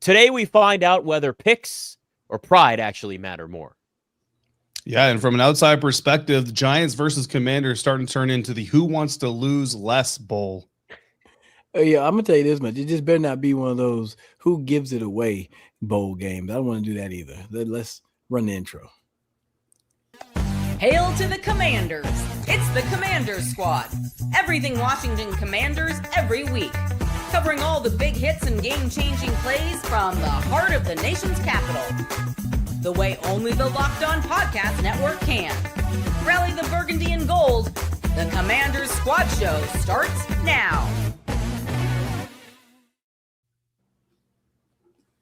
Today we find out whether picks or pride actually matter more. Yeah, and from an outside perspective, the Giants versus Commanders starting to turn into the who wants to lose less bowl. Yeah, I'm gonna tell you this much. It just better not be one of those who gives it away bowl games. I don't want to do that either. Let's run the intro. Hail to the Commanders! It's the Commanders Squad. Everything Washington Commanders every week. Covering all the big hits and game-changing plays from the heart of the nation's capital. The way only the Locked On Podcast Network can. Rally the burgundy and gold. The Commanders Squad Show starts now.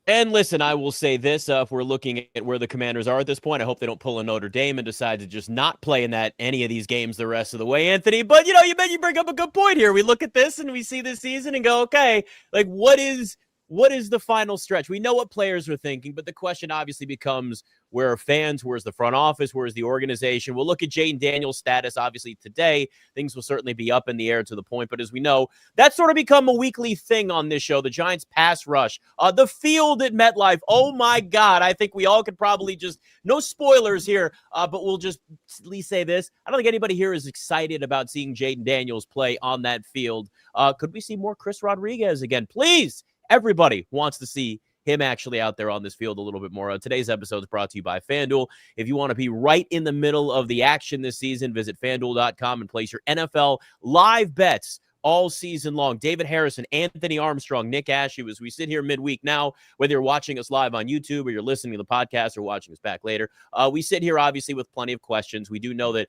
And listen, I will say this, if we're looking at where the Commanders are at this point, I hope they don't pull a Notre Dame and decide to just not play in any of these games the rest of the way, Anthony. But, you bring up a good point here. We look at this and we see this season and go, okay, like what is the final stretch? We know what players are thinking, but the question obviously becomes, where are fans? Where's the front office? Where's the organization? We'll look at Jayden Daniels' status. Obviously, today, things will certainly be up in the air to the point. But as we know, that's sort of become a weekly thing on this show, the Giants pass rush. The field at MetLife, oh my God. I think we all could probably just, no spoilers here, but we'll just at least say this. I don't think anybody here is excited about seeing Jayden Daniels play on that field. Could we see more Chris Rodriguez again? Please. Everybody wants to see him actually out there on this field a little bit more. Today's episode is brought to you by FanDuel. If you want to be right in the middle of the action this season, visit FanDuel.com and place your NFL live bets all season long. David Harrison, Anthony Armstrong, Nick Ashew, as we sit here midweek now, whether you're watching us live on YouTube or you're listening to the podcast or watching us back later, we sit here obviously with plenty of questions. We do know that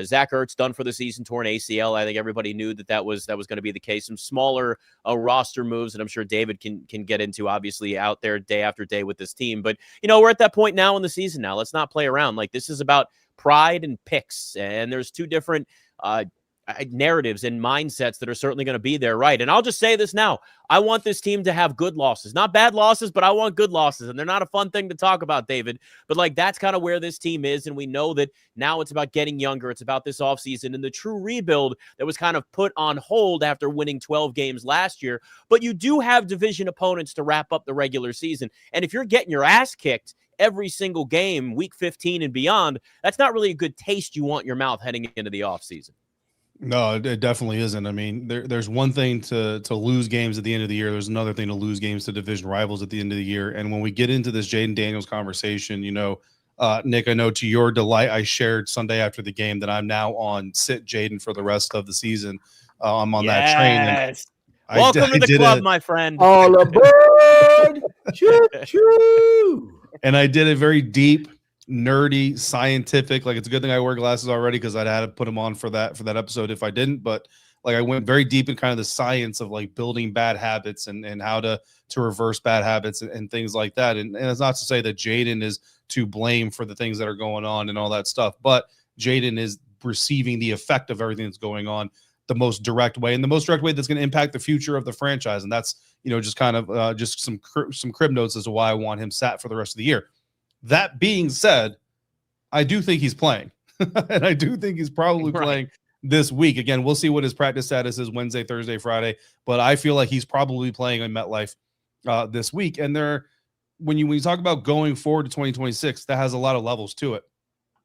Zach Ertz done for the season, torn ACL. I think everybody knew that was going to be the case. Some smaller roster moves that I'm sure David can get into, obviously, out there day after day with this team. But, we're at that point now in the season now. Let's not play around. Like, this is about pride and picks. And there's two different narratives and mindsets that are certainly going to be there, right? And I'll just say this now. I want this team to have good losses. Not bad losses, but I want good losses. And they're not a fun thing to talk about, David. But, that's kind of where this team is. And we know that now it's about getting younger. It's about this offseason and the true rebuild that was kind of put on hold after winning 12 games last year. But you do have division opponents to wrap up the regular season. And if you're getting your ass kicked every single game, week 15 and beyond, that's not really a good taste you want in your mouth heading into the offseason. No, it definitely isn't. I mean, there's one thing to lose games at the end of the year. There's another thing to lose games to division rivals at the end of the year. And when we get into this Jayden Daniels conversation, Nick, I know to your delight, I shared Sunday after the game that I'm now on sit Jayden for the rest of the season. I'm on that train. And welcome to the club, my friend. All aboard! Choo choo! And I did a very deep, nerdy, scientific, it's a good thing I wear glasses already because I'd had to put them on for that episode if I didn't. But I went very deep in kind of the science of building bad habits and how to reverse bad habits and things like that. And it's not to say that Jayden is to blame for the things that are going on and all that stuff, but Jayden is receiving the effect of everything that's going on the most direct way, and the most direct way that's going to impact the future of the franchise. And that's, just kind of just some crib notes as to why I want him sat for the rest of the year. That being said, I do think he's playing, and I do think he's probably playing this week. Again, we'll see what his practice status is Wednesday, Thursday, Friday, but I feel like he's probably playing in MetLife this week. And when you talk about going forward to 2026, that has a lot of levels to it.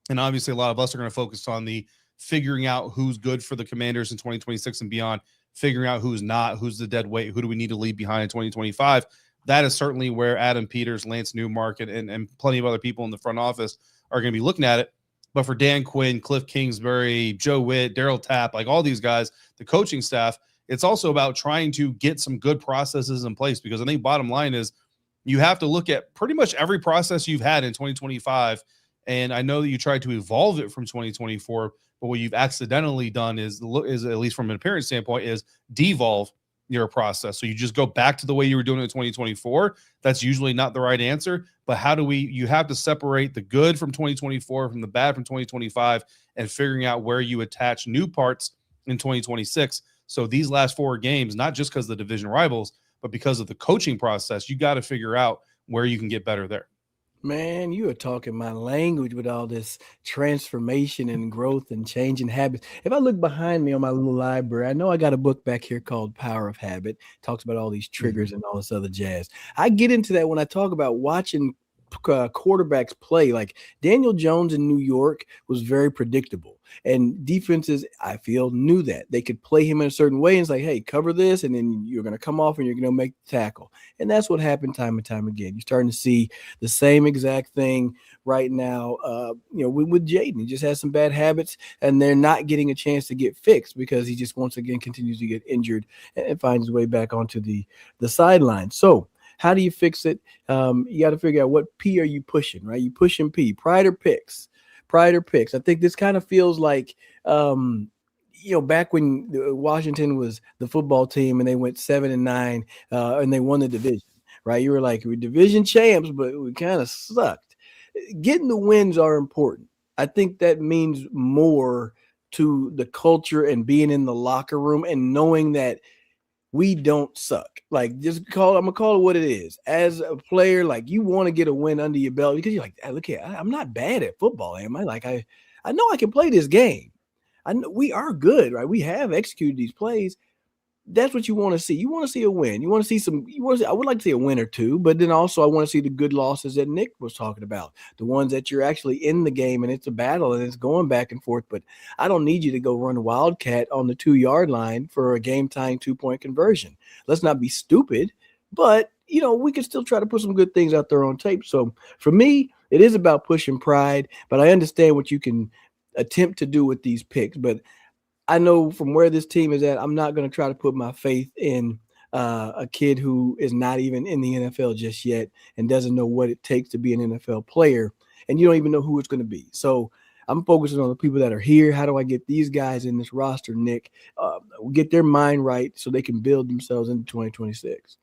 And obviously a lot of us are going to focus on the figuring out who's good for the Commanders in 2026 and beyond, figuring out who's not, who's the dead weight, who do we need to leave behind in 2025. That is certainly where Adam Peters, Lance Newmarket, and plenty of other people in the front office are going to be looking at it. But for Dan Quinn, Cliff Kingsbury, Joe Witt, Daryl Tapp, all these guys, the coaching staff, it's also about trying to get some good processes in place, because I think bottom line is you have to look at pretty much every process you've had in 2025. And I know that you tried to evolve it from 2024, but what you've accidentally done is at least from an appearance standpoint, is devolve your process. So you just go back to the way you were doing it in 2024. That's usually not the right answer. But you have to separate the good from 2024 from the bad from 2025, and figuring out where you attach new parts in 2026. So these last 4 games, not just because of the division rivals, but because of the coaching process, you got to figure out where you can get better there. Man, you are talking my language with all this transformation and growth and changing habits. If I look behind me on my little library, I know I got a book back here called Power of Habit. Talks about all these triggers and all this other jazz. I get into that when I talk about watching quarterbacks play. Like Daniel Jones in New York was very predictable, and defenses, I feel, knew that they could play him in a certain way. And it's like, hey, cover this, and then you're going to come off and you're going to make the tackle. And that's what happened time and time again. You're starting to see the same exact thing right now. With Jayden, he just has some bad habits, and they're not getting a chance to get fixed because he just once again continues to get injured and finds his way back onto the sideline. So how do you fix it? You got to figure out what P are you pushing, right? You pushing P, pride or picks. I think this kind of feels like, back when Washington was the football team and they went 7-9 and they won the division, right? You were like, we're division champs, but we kind of sucked. Getting the wins are important. I think that means more to the culture and being in the locker room and knowing that we don't suck. Like, I'm gonna call it what it is. As a player, like, you want to get a win under your belt because you're like, hey, look here, I'm not bad at football, am I? Like, I know I can play this game. I know we are good, right? We have executed these plays. That's what you want to see. You want to see a win. You want to see I would like to see a win or two, but then also I want to see the good losses that Nick was talking about, the ones that you're actually in the game and it's a battle and it's going back and forth. But I don't need you to go run a wildcat on the 2-yard line for a game-tying 2-point conversion. Let's not be stupid, but we can still try to put some good things out there on tape. So for me, it is about pushing pride, but I understand what you can attempt to do with these picks. But I know from where this team is at, I'm not going to try to put my faith in a kid who is not even in the NFL just yet and doesn't know what it takes to be an NFL player, and you don't even know who it's going to be. So I'm focusing on the people that are here. How do I get these guys in this roster, Nick, get their mind right so they can build themselves into 2026?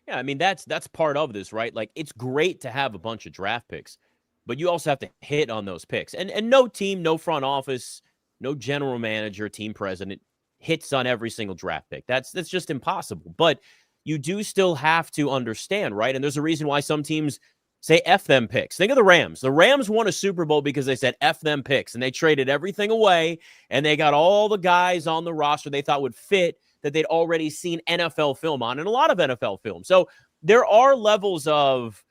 Yeah, I mean, that's part of this, right? Like, it's great to have a bunch of draft picks, but you also have to hit on those picks. And no team, no front office, no general manager, team president hits on every single draft pick. That's just impossible. But you do still have to understand, right? And there's a reason why some teams say F them picks. Think of the Rams. The Rams won a Super Bowl because they said F them picks, and they traded everything away, and they got all the guys on the roster they thought would fit that they'd already seen NFL film on, and a lot of NFL film. So there are levels of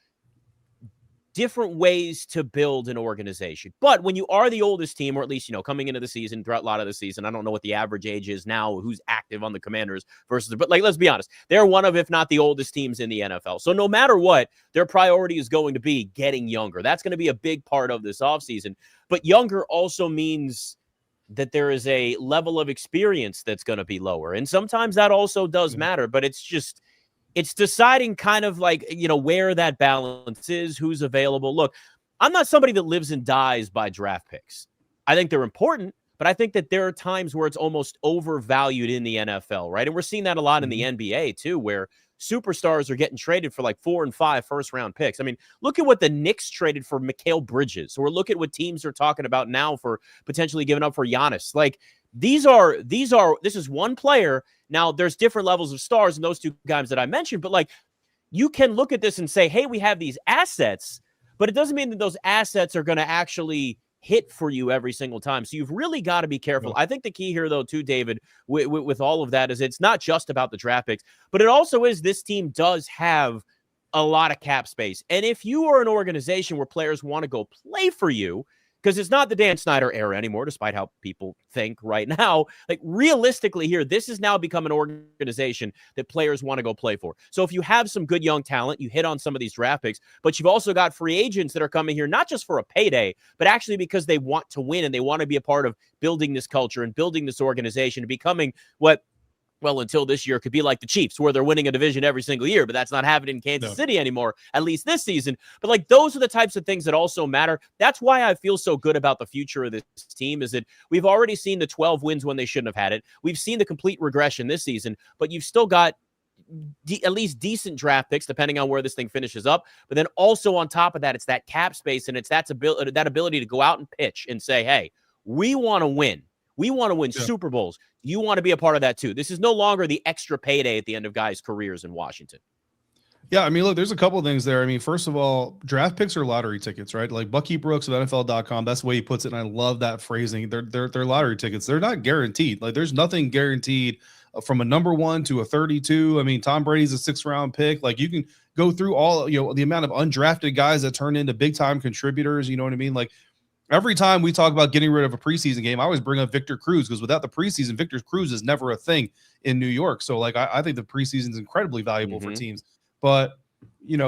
different ways to build an organization. But when you are the oldest team, or at least, coming into the season, throughout a lot of the season, I don't know what the average age is now, who's active on the Commanders but let's be honest, they're one of, if not the oldest teams in the NFL. So no matter what, their priority is going to be getting younger. That's going to be a big part of this offseason. But younger also means that there is a level of experience that's going to be lower. And sometimes that also does matter, but it's deciding kind of like, where that balance is, who's available. Look, I'm not somebody that lives and dies by draft picks. I think they're important, but I think that there are times where it's almost overvalued in the NFL, right? And we're seeing that a lot in the NBA too, where superstars are getting traded for like 4 and 5 first-round picks. I mean, look at what the Knicks traded for Mikal Bridges, or look at what teams are talking about now for potentially giving up for Giannis. Like, this is one player. Now, there's different levels of stars in those two guys that I mentioned, but like, you can look at this and say, hey, we have these assets, but it doesn't mean that those assets are going to actually hit for you every single time. So you've really got to be careful. I think the key here, though, too, David, with all of that, is it's not just about the draft picks, but it also is this team does have a lot of cap space. And if you are an organization where players want to go play for you, because it's not the Dan Snyder era anymore, despite how people think right now. Like, realistically here, this has now become an organization that players want to go play for. So if you have some good young talent, you hit on some of these draft picks, but you've also got free agents that are coming here, not just for a payday, but actually because they want to win and they want to be a part of building this culture and building this organization and becoming what, well, until this year, could be like the Chiefs, where they're winning a division every single year, but that's not happening in Kansas City anymore, at least this season. But like, those are the types of things that also matter. That's why I feel so good about the future of this team, is that we've already seen the 12 wins when they shouldn't have had it. We've seen the complete regression this season, but you've still got at least decent draft picks, depending on where this thing finishes up. But then also on top of that, it's that cap space, and it's that ability to go out and pitch and say, hey, we want to win. We want to win Super Bowls. You want to be a part of that too. This is no longer the extra payday at the end of guys' careers in Washington. Yeah, I mean, look, there's a couple of things there. I mean, first of all, draft picks are lottery tickets, right? Like Bucky Brooks of NFL.com, that's the way he puts it, and I love that phrasing. They're lottery tickets. They're not guaranteed. Like, there's nothing guaranteed from a number 1 to a 32. I mean, Tom Brady's a 6th-round pick. Like, you can go through all, the amount of undrafted guys that turn into big-time contributors. You know what I mean? Like, every time we talk about getting rid of a preseason game, I always bring up Victor Cruz, because without the preseason, Victor Cruz is never a thing in New York. So, like, I think the preseason is incredibly valuable for teams. But,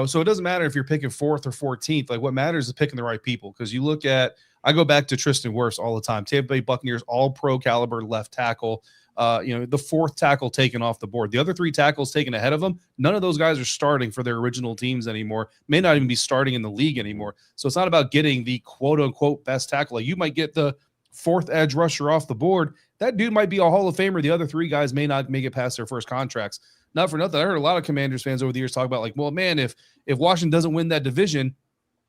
so it doesn't matter if you're picking 4th or 14th. Like, what matters is picking the right people. Because you look at, I go back to Tristan Wirfs all the time. Tampa Bay Buccaneers, all pro caliber left tackle. The 4th tackle taken off the board. The other 3 tackles taken ahead of him, none of those guys are starting for their original teams anymore. May not even be starting in the league anymore. So it's not about getting the quote unquote best tackle. Like, you might get the 4th edge rusher off the board. That dude might be a Hall of Famer. The other 3 guys may not make it past their first contracts. Not for nothing, I heard a lot of Commanders fans over the years talk about, like, well, man, if Washington doesn't win that division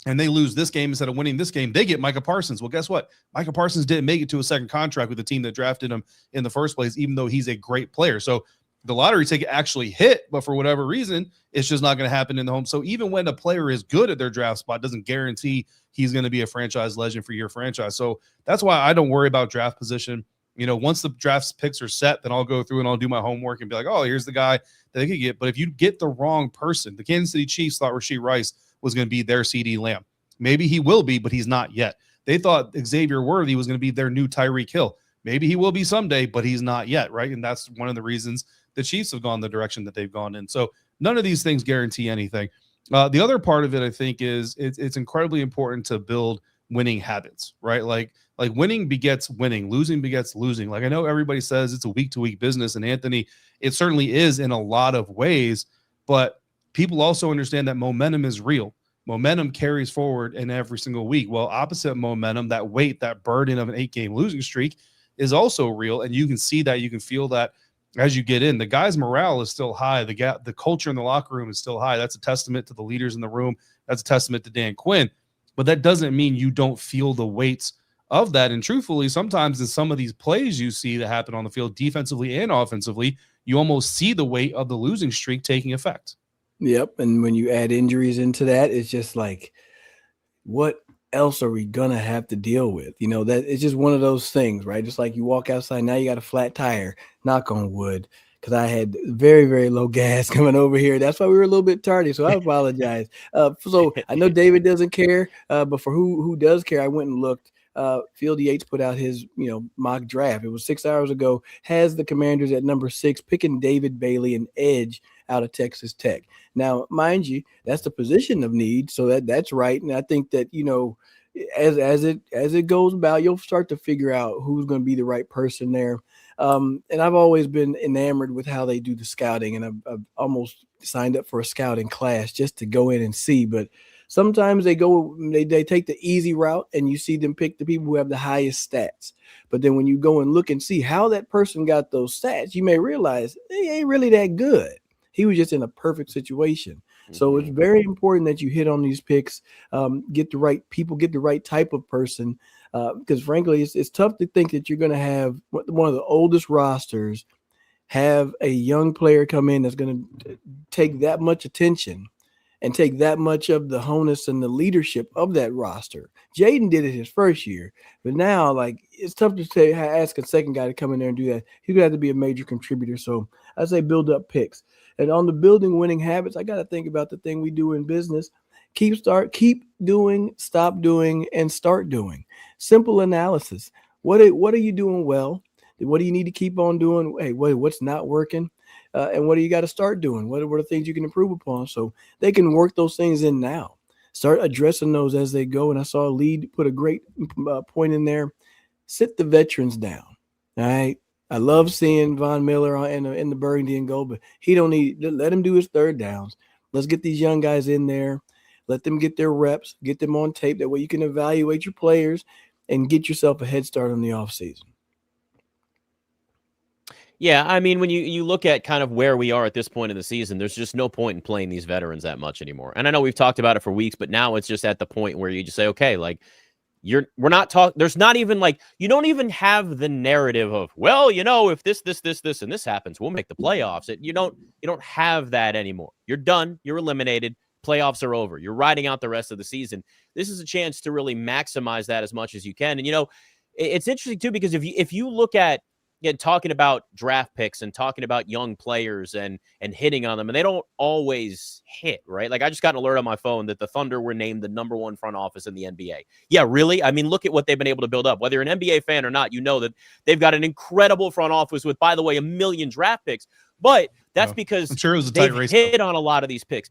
and they lose this game instead of winning this game, they get Micah Parsons. Well, guess what? Micah Parsons didn't make it to a second contract with the team that drafted him in the first place, even though he's a great player. So the lottery ticket actually hit, but for whatever reason, it's just not going to happen in the home. So even when a player is good at their draft spot, doesn't guarantee he's going to be a franchise legend for your franchise. So that's why I don't worry about draft position. Once the draft picks are set, then I'll go through and I'll do my homework and be like, oh, here's the guy that they could get. But if you get the wrong person, the Kansas City Chiefs thought Rashee Rice was going to be their CeeDee Lamb. Maybe he will be, but he's not yet. They thought Xavier Worthy was going to be their new Tyreek Hill. Maybe he will be someday, but he's not yet, right? And that's one of the reasons the Chiefs have gone the direction that they've gone in. So none of these things guarantee anything. The other part of it, I think, is it's incredibly important to build winning habits, right? Like winning begets winning, losing begets losing. Like, I know everybody says it's a week-to-week business, and Anthony, it certainly is in a lot of ways, but people also understand that momentum is real. Momentum carries forward in every single week. Well, opposite momentum, that weight, that burden of an 8-game losing streak is also real, and you can see that, you can feel that as you get in. The guys' morale is still high. The culture in the locker room is still high. That's a testament to the leaders in the room. That's a testament to Dan Quinn. But that doesn't mean you don't feel the weights of that. And truthfully, sometimes in some of these plays you see that happen on the field, defensively and offensively, you almost see the weight of the losing streak taking effect. Yep. And when you add injuries into that, it's just like, what else are we going to have to deal with? That it's just one of those things, right? Just like you walk outside, now you got a flat tire, knock on wood, because I had very, very low gas coming over here. That's why we were a little bit tardy. So I apologize. So I know David doesn't care, but for who does care, I went and looked. Field Yates put out his, mock draft. It was 6 hours ago. Has the Commanders at number 6, picking David Bailey, an edge out of Texas Tech. Now, mind you, that's the position of need, so that's right. And I think that as it goes about, you'll start to figure out who's going to be the right person there. And I've always been enamored with how they do the scouting, and I've almost signed up for a scouting class just to go in and see. But sometimes they take the easy route, and you see them pick the people who have the highest stats. But then when you go and look and see how that person got those stats, you may realize they ain't really that good. He was just in a perfect situation. Mm-hmm. So it's very important that you hit on these picks, get the right people, get the right type of person. Because frankly, it's tough to think that you're going to have one of the oldest rosters, have a young player come in that's going to take that much attention and take that much of the onus and the leadership of that roster. Jayden did it his first year, but now, it's tough to ask a second guy to come in there and do that. He's going to have to be a major contributor. So I say build up picks. And on the building winning habits, I got to think about the thing we do in business. Keep doing, stop doing, and start doing. Simple analysis. What are you doing well? What do you need to keep on doing? Hey, what's not working? And what do you got to start doing? What are the things you can improve upon? So they can work those things in now. Start addressing those as they go. And I saw Lee put a great point in there. Sit the veterans down. All right. I love seeing Von Miller in the burgundy and gold, but he don't need. Let him do his third downs. Let's get these young guys in there. Let them get their reps. Get them on tape. That way you can evaluate your players and get yourself a head start on the offseason. Yeah, I mean, when you look at kind of where we are at this point in the season, there's just no point in playing these veterans that much anymore. And I know we've talked about it for weeks, but now it's just at the point where you just say, okay, we're not talking. There's not even like, you don't even have the narrative of, well, if this, and this happens, we'll make the playoffs. You don't have that anymore. You're done. You're eliminated. Playoffs are over. You're riding out the rest of the season. This is a chance to really maximize that as much as you can. And, it's interesting too, because if you look at, again, talking about draft picks and talking about young players and hitting on them, and they don't always hit, right? Like, I just got an alert on my phone that the Thunder were named the #1 front office in the NBA. Yeah, really? I mean, look at what they've been able to build up. Whether you're an NBA fan or not, you know that they've got an incredible front office with, by the way, 1 million draft picks. But that's because I'm sure it was a tight race. They've hit on a lot of these picks.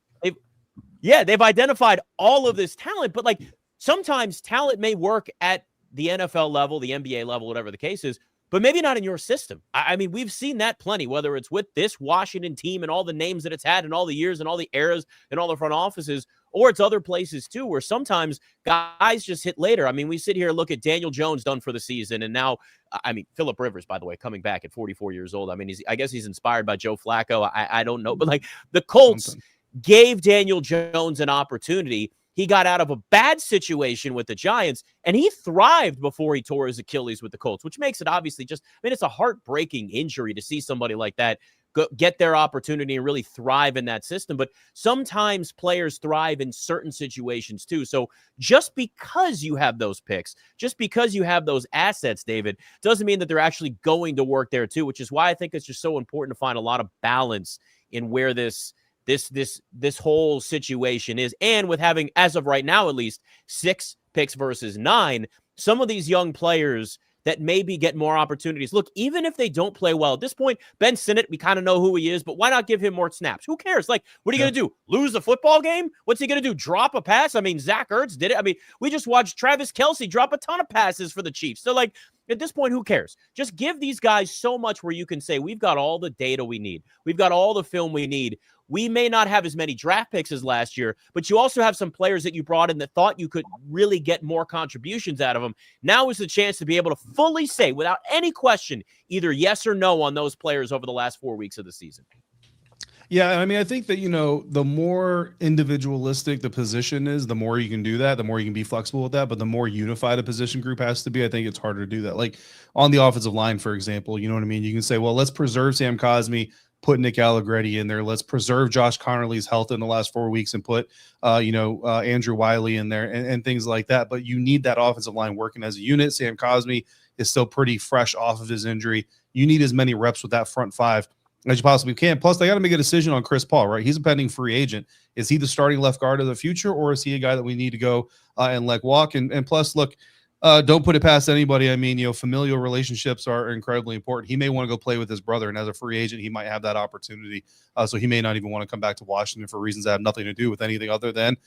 They've identified all of this talent, but like, sometimes talent may work at the NFL level, the NBA level, whatever the case is, but maybe not in your system. I mean, we've seen that plenty, whether it's with this Washington team and all the names that it's had and all the years and all the eras and all the front offices, or it's other places too, where sometimes guys just hit later. I mean, we sit here and look at Daniel Jones done for the season. And now, I mean, Phillip Rivers, by the way, coming back at 44 years old. I mean, I guess he's inspired by Joe Flacco. I don't know, but like, the Colts gave Daniel Jones an opportunity. He got out of a bad situation with the Giants, and he thrived before he tore his Achilles with the Colts, which makes it obviously it's a heartbreaking injury to see somebody like that get their opportunity and really thrive in that system. But sometimes players thrive in certain situations too. So just because you have those picks, just because you have those assets, David, doesn't mean that they're actually going to work there too, which is why I think it's just so important to find a lot of balance in where this whole situation is. And with having, as of right now, at least 6 picks versus 9, some of these young players that maybe get more opportunities. Look, even if they don't play well at this point, Ben Sinnott, we kind of know who he is, but why not give him more snaps? Who cares? Like, what are you going to do? Lose a football game? What's he going to do? Drop a pass? I mean, Zach Ertz did it. I mean, we just watched Travis Kelce drop a ton of passes for the Chiefs. So, like, at this point, who cares? Just give these guys so much where you can say, we've got all the data we need. We've got all the film we need. We may not have as many draft picks as last year, but you also have some players that you brought in that thought you could really get more contributions out of them. Now is the chance to be able to fully say, without any question, either yes or no on those players over the last 4 weeks of the season. Yeah, I mean, I think that, the more individualistic the position is, the more you can do that, the more you can be flexible with that. But the more unified a position group has to be, I think it's harder to do that. Like on the offensive line, for example, you know what I mean? You can say, well, let's preserve Sam Cosmi, put Nick Allegretti in there. Let's preserve Josh Connerly's health in the last 4 weeks and put, Andrew Wiley in there and things like that. But you need that offensive line working as a unit. Sam Cosmi is still pretty fresh off of his injury. You need as many reps with that front 5 as you possibly can. Plus, they got to make a decision on Chris Paul, right? He's a pending free agent. Is he the starting left guard of the future, or is he a guy that we need to go and let walk? And plus, look, don't put it past anybody. I mean, familial relationships are incredibly important. He may want to go play with his brother, and as a free agent, he might have that opportunity. So he may not even want to come back to Washington for reasons that have nothing to do with anything other than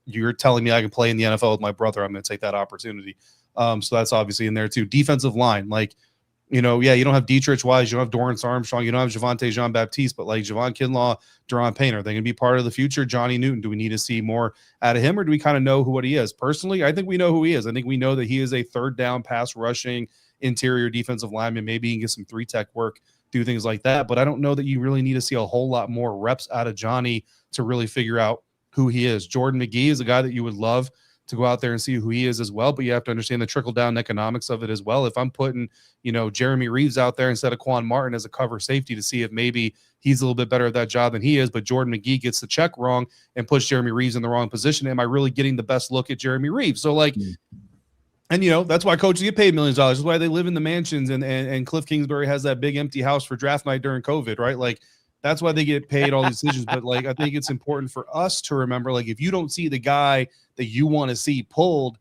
you're telling me I can play in the NFL with my brother. I'm going to take that opportunity. So that's obviously in there too. Defensive line, like, you don't have Dietrich Wise, you don't have Dorrance Armstrong, you don't have Javonte Jean-Baptiste, but like Javon Kinlaw, Deron Payne, are they going to be part of the future? Johnny Newton, do we need to see more out of him, or do we kind of know what he is? Personally, I think we know who he is. I think we know that he is a third down pass rushing interior defensive lineman. Maybe he can get some 3-tech work, do things like that, but I don't know that you really need to see a whole lot more reps out of Johnny to really figure out who he is. Jordan McGee is a guy that you would love to go out there and see who he is as well, but you have to understand the trickle-down economics of it as well. If I'm putting, Jeremy Reeves out there instead of Quan Martin as a cover safety to see if maybe he's a little bit better at that job than he is, but Jordan McGee gets the check wrong and puts Jeremy Reeves in the wrong position, am I really getting the best look at Jeremy Reeves? So, like, and, that's why coaches get paid millions of dollars. That's why they live in the mansions, and Cliff Kingsbury has that big empty house for draft night during COVID, right? Like, that's why they get paid all these decisions. But like, I think it's important for us to remember, like, if you don't see the guy that you want to see pulled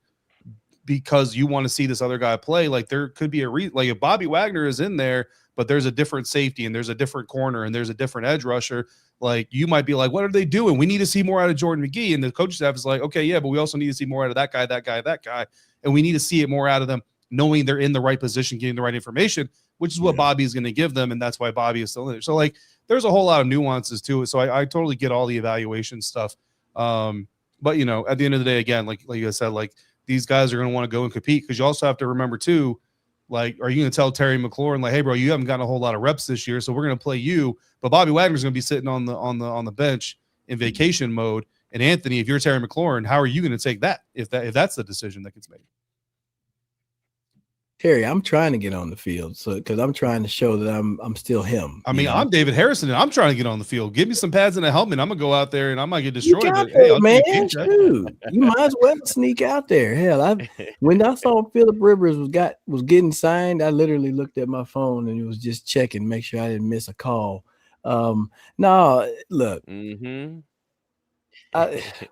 because you want to see this other guy play, like, there could be a reason. Like, if Bobby Wagner is in there, but there's a different safety and there's a different corner and there's a different edge rusher, like, you might be like, what are they doing? We need to see more out of Jordan McGee. And the coaching staff is like, okay, yeah, but we also need to see more out of that guy. And we need to see it more out of them, knowing they're in the right position, getting the right information, which is what Bobby is going to give them. And that's why Bobby is still in there. So, like, there's a whole lot of nuances to it. So I totally get all the evaluation stuff. But, at the end of the day, again, like I said, like, these guys are going to want to go and compete, because you also have to remember too, like, are you going to tell Terry McLaurin, like, hey, bro, you haven't gotten a whole lot of reps this year, so we're going to play you, but Bobby Wagner's going to be sitting on the bench in vacation mode. And Anthony, if you're Terry McLaurin, how are you going to take that if that's the decision that gets made? Harry, I'm trying to get on the field, so because I'm trying to show that I'm still him. I mean, I'm David Harrison, and I'm trying to get on the field. Give me some pads and a helmet. I'm gonna go out there, and I might get destroyed. But hey, I'll man, take a game check. shoot, you might as well sneak out there. Hell, when I saw Phillip Rivers was getting signed, I literally looked at my phone and it was just checking, make sure I didn't miss a call. No, look.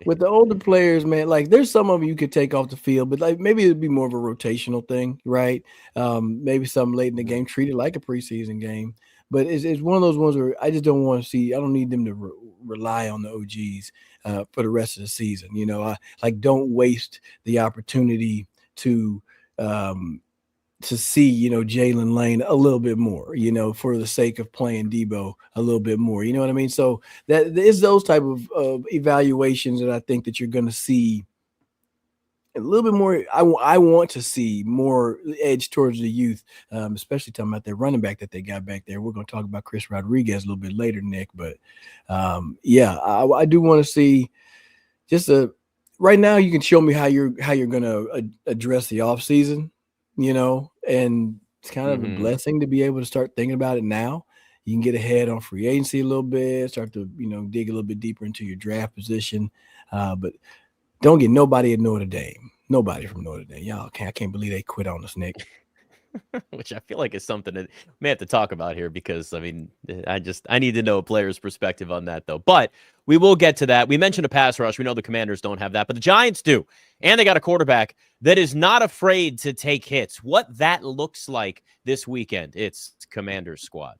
With the older players, man, like there's some of them you could take off the field, but like maybe it'd be more of a rotational thing, right? Maybe some late in the game, treat it like a preseason game. But it's one of those ones where I just don't want to see. I don't need them to rely on the OGs for the rest of the season. You know, I don't waste the opportunity to see, you know, Jalen Lane a little bit more, you know, for the sake of playing Debo a little bit more, you know what I mean? So that is those type of evaluations that I think that you're going to see a little bit more. I want to see more edge towards the youth, especially talking about their running back that they got back there. We're going to talk about Chris Rodriguez a little bit later, Nick, but yeah, I do want to see just right now you can show me how you're going to address the offseason. You know, and it's kind of a blessing to be able to start thinking about it now. You can get ahead on free agency a little bit, start to, you know, dig a little bit deeper into your draft position. But don't get nobody at Notre Dame. Nobody from Notre Dame. Y'all I can't believe they quit on us, Nick. Which I feel like is something that we may have to talk about here because, I mean, I need to know a player's perspective on that, though. But we will get to that. We mentioned a pass rush. We know the Commanders don't have that, but the Giants do. And they got a quarterback that is not afraid to take hits. What that looks like this weekend, it's Commanders Squad.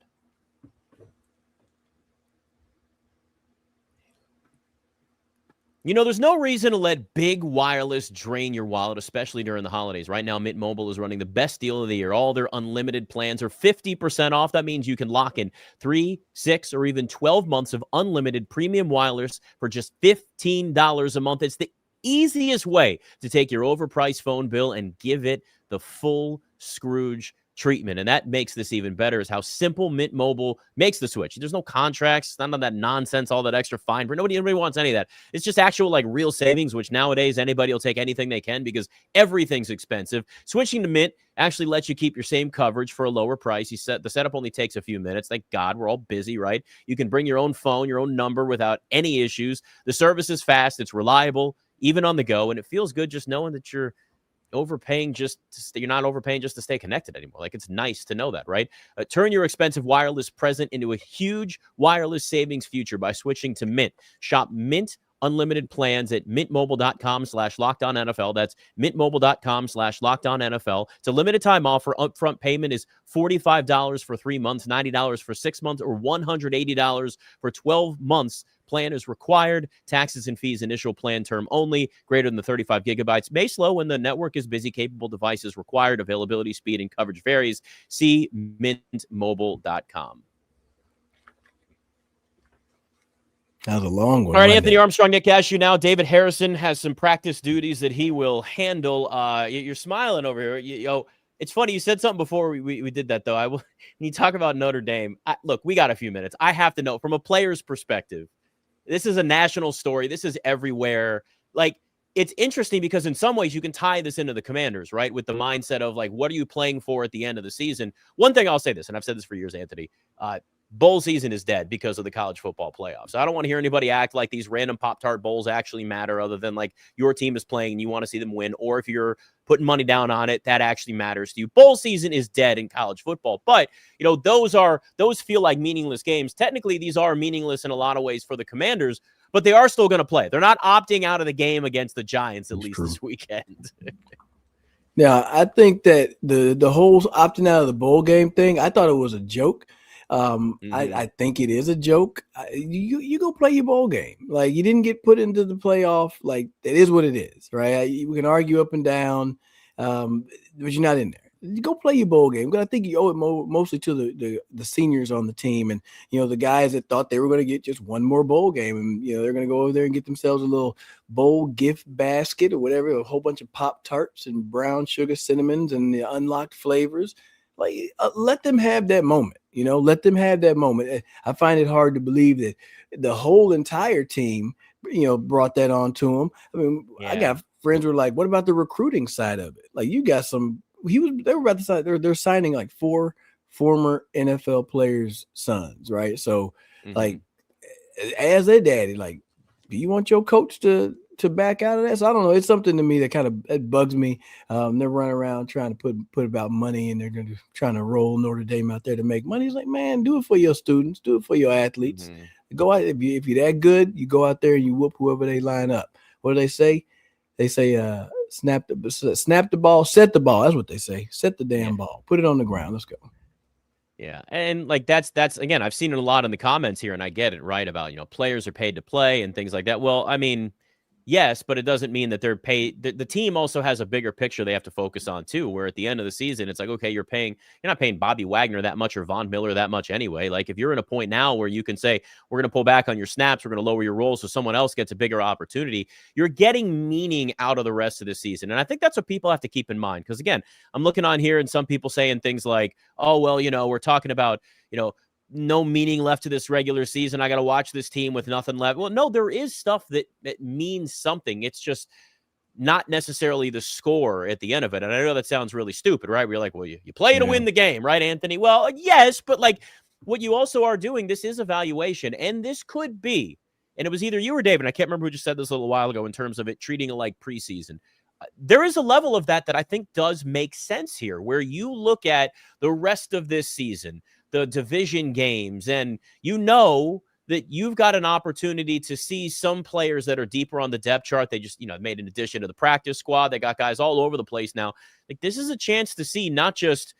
You know, there's no reason to let big wireless drain your wallet, especially during the holidays. Right now, Mint Mobile is running the best deal of the year. All their unlimited plans are 50% off. That means you can lock in 3, 6, or even 12 months of unlimited premium wireless for just $15 a month. It's the easiest way to take your overpriced phone bill and give it the full Scrooge treatment. And that makes this even better is how simple Mint Mobile makes the switch. There's no contracts, none of that nonsense, all that extra fine print. Nobody wants any of that. It's just actual like real savings, which nowadays anybody will take anything they can because everything's expensive. Switching to Mint actually lets you keep your same coverage for a lower price. The setup only takes a few minutes. Thank God, we're all busy, right? You can bring your own phone, your own number without any issues. The service is fast, it's reliable, even on the go, and it feels good just knowing that you're not overpaying just to stay connected anymore. Like, it's nice to know that, right? Turn your expensive wireless present into a huge wireless savings future by switching to Mint. Shop Mint unlimited plans at mintmobile.com/LockedOnNFL. That's mintmobile.com/LockedOnNFL. It's a limited time offer. Upfront payment is $45 for 3 months, $90 for 6 months, or $180 for 12 months. Plan is required. Taxes and fees, initial plan term only. Greater than the 35 gigabytes. May slow when the network is busy. Capable devices required. Availability, speed, and coverage varies. See mintmobile.com. That was a long one. All right, Anthony Armstrong, Nick Cashew now. David Harrison has some practice duties that he will handle. You're smiling over here. It's funny. You said something before we did that, though. When you talk about Notre Dame, look, we got a few minutes. I have to know, from a player's perspective, this is a national story. This is everywhere. Like, it's interesting because in some ways you can tie this into the Commanders, right? With the mindset of, like, what are you playing for at the end of the season? One thing I'll say this, and I've said this for years, Anthony, bowl season is dead because of the college football playoffs. So I don't want to hear anybody act like these random Pop-Tart bowls actually matter, other than like your team is playing and you want to see them win, or if you're putting money down on it, that actually matters to you. Bowl season is dead in college football, but those feel like meaningless games. Technically, these are meaningless in a lot of ways for the Commanders, but they are still going to play. They're not opting out of the game against the Giants, at least this weekend. Now, I think that the whole opting out of the bowl game thing, I thought it was a joke. I think it is a joke. You go play your bowl game. Like, you didn't get put into the playoff. Like, it is what it is, right? We can argue up and down, but you're not in there. You go play your bowl game. But I think you owe it mostly to the seniors on the team, and the guys that thought they were going to get just one more bowl game, and they're going to go over there and get themselves a little bowl gift basket or whatever, a whole bunch of Pop-Tarts and brown sugar cinnamons and the unlocked flavors. Like, let them have that moment. Let them have that moment. I find it hard to believe that the whole entire team, brought that on to them. I mean, yeah. I got friends who are like, what about the recruiting side of it? Like, you got some they were about to sign. They're signing like 4 former NFL players' sons, right? So, like, as their daddy, like, do you want your coach to back out of that? So I don't know. It's something to me that kind of it bugs me. They're running around trying to put about money, and they're going to trying to roll Notre Dame out there to make money. It's like, man, do it for your students, do it for your athletes. Go out if you're that good, you go out there and you whoop whoever they line up. What do they say? They say snap the ball, set the ball. That's what they say. Set the damn ball. Put it on the ground. Let's go. Yeah. And like that's again, I've seen it a lot in the comments here, and I get it, right? About, players are paid to play and things like that. Well, I mean, yes, but it doesn't mean that they're paid. The team also has a bigger picture they have to focus on too, where at the end of the season, it's like, okay, you're not paying Bobby Wagner that much or Von Miller that much anyway. Like if you're in a point now where you can say, we're going to pull back on your snaps, we're going to lower your roles so someone else gets a bigger opportunity, you're getting meaning out of the rest of the season. And I think that's what people have to keep in mind. Because again, I'm looking on here and some people saying things like, oh, well, we're talking about, no meaning left to this regular season. I got to watch this team with nothing left. Well, no, there is stuff that means something. It's just not necessarily the score at the end of it. And I know that sounds really stupid, right? We're like, well, you play to win the game, right, Anthony? Well, yes, but like what you also are doing, this is evaluation. And this could be, and it was either you or David, I can't remember who just said this a little while ago in terms of it treating it like preseason. There is a level of that I think does make sense here, where you look at the rest of this season, the division games, and that you've got an opportunity to see some players that are deeper on the depth chart. They just, made an addition to the practice squad. They got guys all over the place now. Like this is a chance to see not just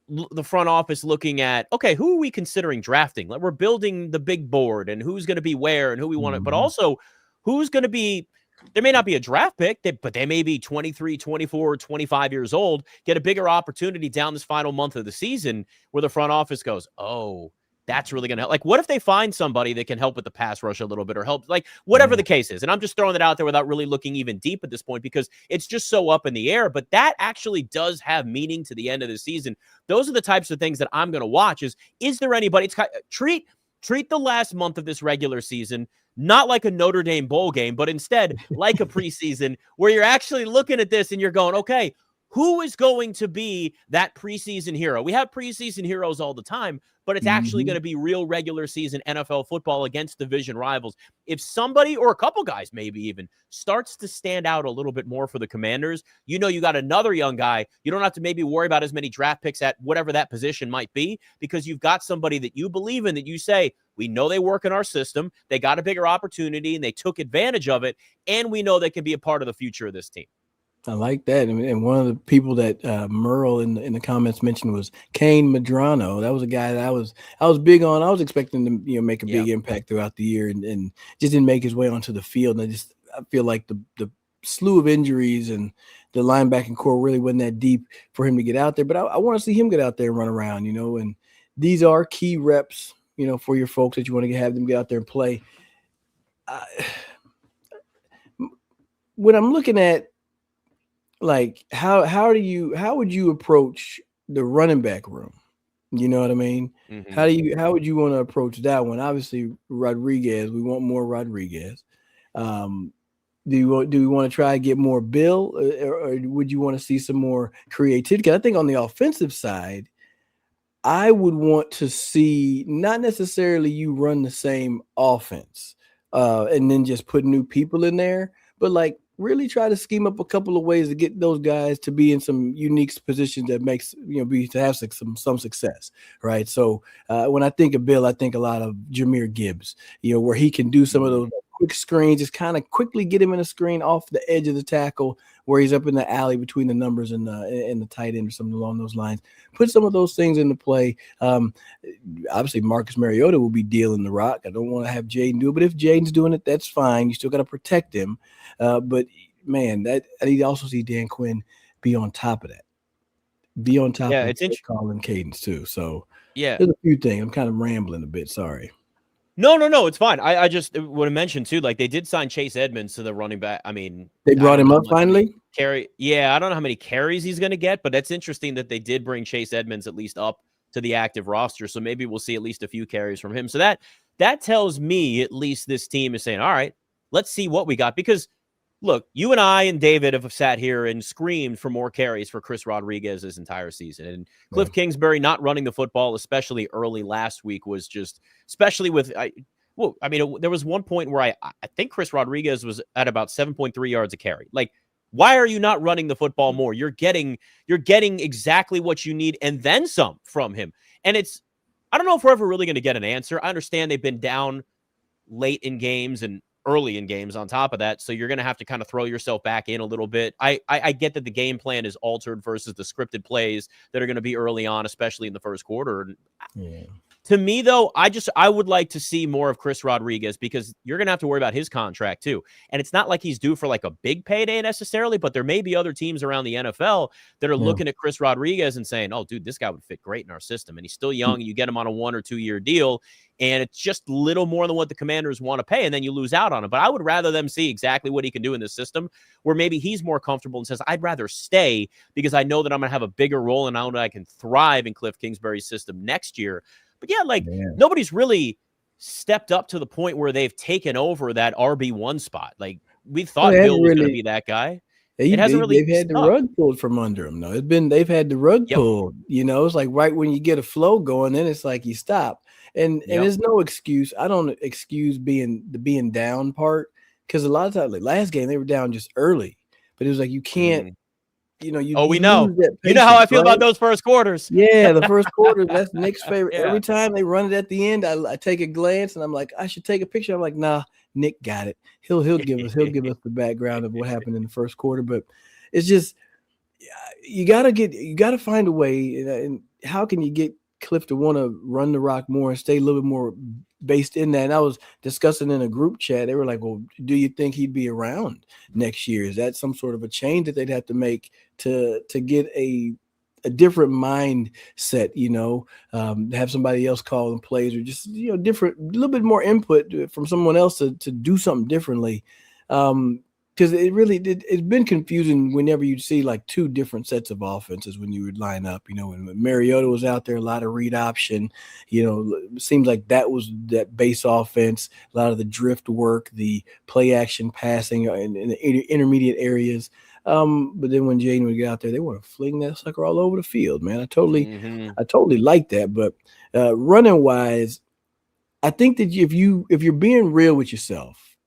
the front office looking at, okay, who are we considering drafting? Like we're building the big board and who's going to be where and who we want to, but also who's going to be. There may not be a draft pick, but they may be 23, 24, 25 years old, get a bigger opportunity down this final month of the season where the front office goes, oh, that's really going to help. Like, what if they find somebody that can help with the pass rush a little bit or help, like whatever the case is. And I'm just throwing it out there without really looking even deep at this point because it's just so up in the air. But that actually does have meaning to the end of the season. Those are the types of things that I'm going to watch is there anybody? It's treat the last month of this regular season not like a Notre Dame bowl game, but instead like a preseason where you're actually looking at this and you're going, okay, who is going to be that preseason hero? We have preseason heroes all the time, but it's actually going to be real regular season NFL football against division rivals. If somebody or a couple guys maybe even starts to stand out a little bit more for the Commanders, you got another young guy. You don't have to maybe worry about as many draft picks at whatever that position might be because you've got somebody that you believe in that you say, we know they work in our system. They got a bigger opportunity and they took advantage of it. And we know they can be a part of the future of this team. I like that. And one of the people that Merle in the comments mentioned was Kane Medrano. That was a guy that I was big on. I was expecting to make a big impact throughout the year and just didn't make his way onto the field. And I feel like the slew of injuries and the linebacking core really wasn't that deep for him to get out there. But I want to see him get out there and run around, and these are key reps, for your folks that you want to have them get out there and play. When I'm looking at like how would you approach the running back room? You know what I mean? How would you want to approach that one? Obviously, Rodriguez. We want more Rodriguez. Do we want to try to get more Bill, or would you want to see some more creativity? Because I think on the offensive side, I would want to see not necessarily you run the same offense and then just put new people in there, but like really try to scheme up a couple of ways to get those guys to be in some unique positions that makes, to have some success. Right. So when I think of Bill, I think a lot of Jahmyr Gibbs, where he can do some of those quick screens, just kind of quickly get him in a screen off the edge of the tackle where he's up in the alley between the numbers and the tight end or something along those lines. Put some of those things into play. Obviously, Marcus Mariota will be dealing the rock. I don't want to have Jayden do it, but if Jayden's doing it, that's fine. You still got to protect him. But man, I need to also see Dan Quinn be on top of that. Be on top of it's calling cadence too. So there's a few things. I'm kind of rambling a bit. Sorry. No, it's fine. I just want to mention too, like they did sign Chase Edmonds to the running back. I mean, they brought him up finally. I don't know how many carries he's going to get, but that's interesting that they did bring Chase Edmonds at least up to the active roster. So maybe we'll see at least a few carries from him. So that tells me at least this team is saying, all right, let's see what we got, because Look, you and I and David have sat here and screamed for more carries for Chris Rodriguez this entire season. And Cliff Kingsbury not running the football, especially early last week, was just, especially with, there was one point where I think Chris Rodriguez was at about 7.3 yards a carry. Like, why are you not running the football more? You're getting exactly what you need and then some from him. And I don't know if we're ever really going to get an answer. I understand they've been down late in games and early in games on top of that. So you're going to have to kind of throw yourself back in a little bit. I get that the game plan is altered versus the scripted plays that are going to be early on, especially in the first quarter. Yeah. To me, though, I would like to see more of Chris Rodriguez because you're going to have to worry about his contract, too. And it's not like he's due for like a big payday necessarily, but there may be other teams around the NFL that are looking at Chris Rodriguez and saying, oh, dude, this guy would fit great in our system. And he's still young. And you get him on a 1 or 2 year deal. And it's just little more than what the Commanders want to pay. And then you lose out on him. But I would rather them see exactly what he can do in this system where maybe he's more comfortable and says, I'd rather stay because I know that I'm going to have a bigger role and I know that I can thrive in Cliff Kingsbury's system next year. But yeah, nobody's really stepped up to the point where they've taken over that RB1 spot. Like we thought Bill was going to be that guy. It hasn't really. They've had the rug pulled from under them. No, they've had the rug pulled. You know, it's like right when you get a flow going, then it's like you stop. And there's no excuse. I don't excuse the being down part because a lot of times, like last game, they were down just early. But it was like you can't. You know, we know. You know how I feel about those first quarters. Yeah, the first quarter, that's Nick's favorite. Every time they run it at the end, I take a glance and I'm like, I should take a picture. I'm like, nah, Nick got it. He'll give us the background of what happened in the first quarter. But it's just you gotta find a way. And how can you get Cliff to want to run the rock more and stay a little bit more based in that? And I was discussing in a group chat. They were like, well, do you think he'd be around next year? Is that some sort of a change that they'd have to make to get a different mindset, have somebody else call the plays or just, different, a little bit more input from someone else to do something differently. Because it's been confusing whenever you see like two different sets of offenses when you would line up. When Mariota was out there, a lot of read option. It seems like that was that base offense, a lot of the drift work, the play action passing in the intermediate areas. But then when Jayden would get out there, they want to fling that sucker all over the field, man. I totally like that. But running wise, I think that if you're being real with yourself,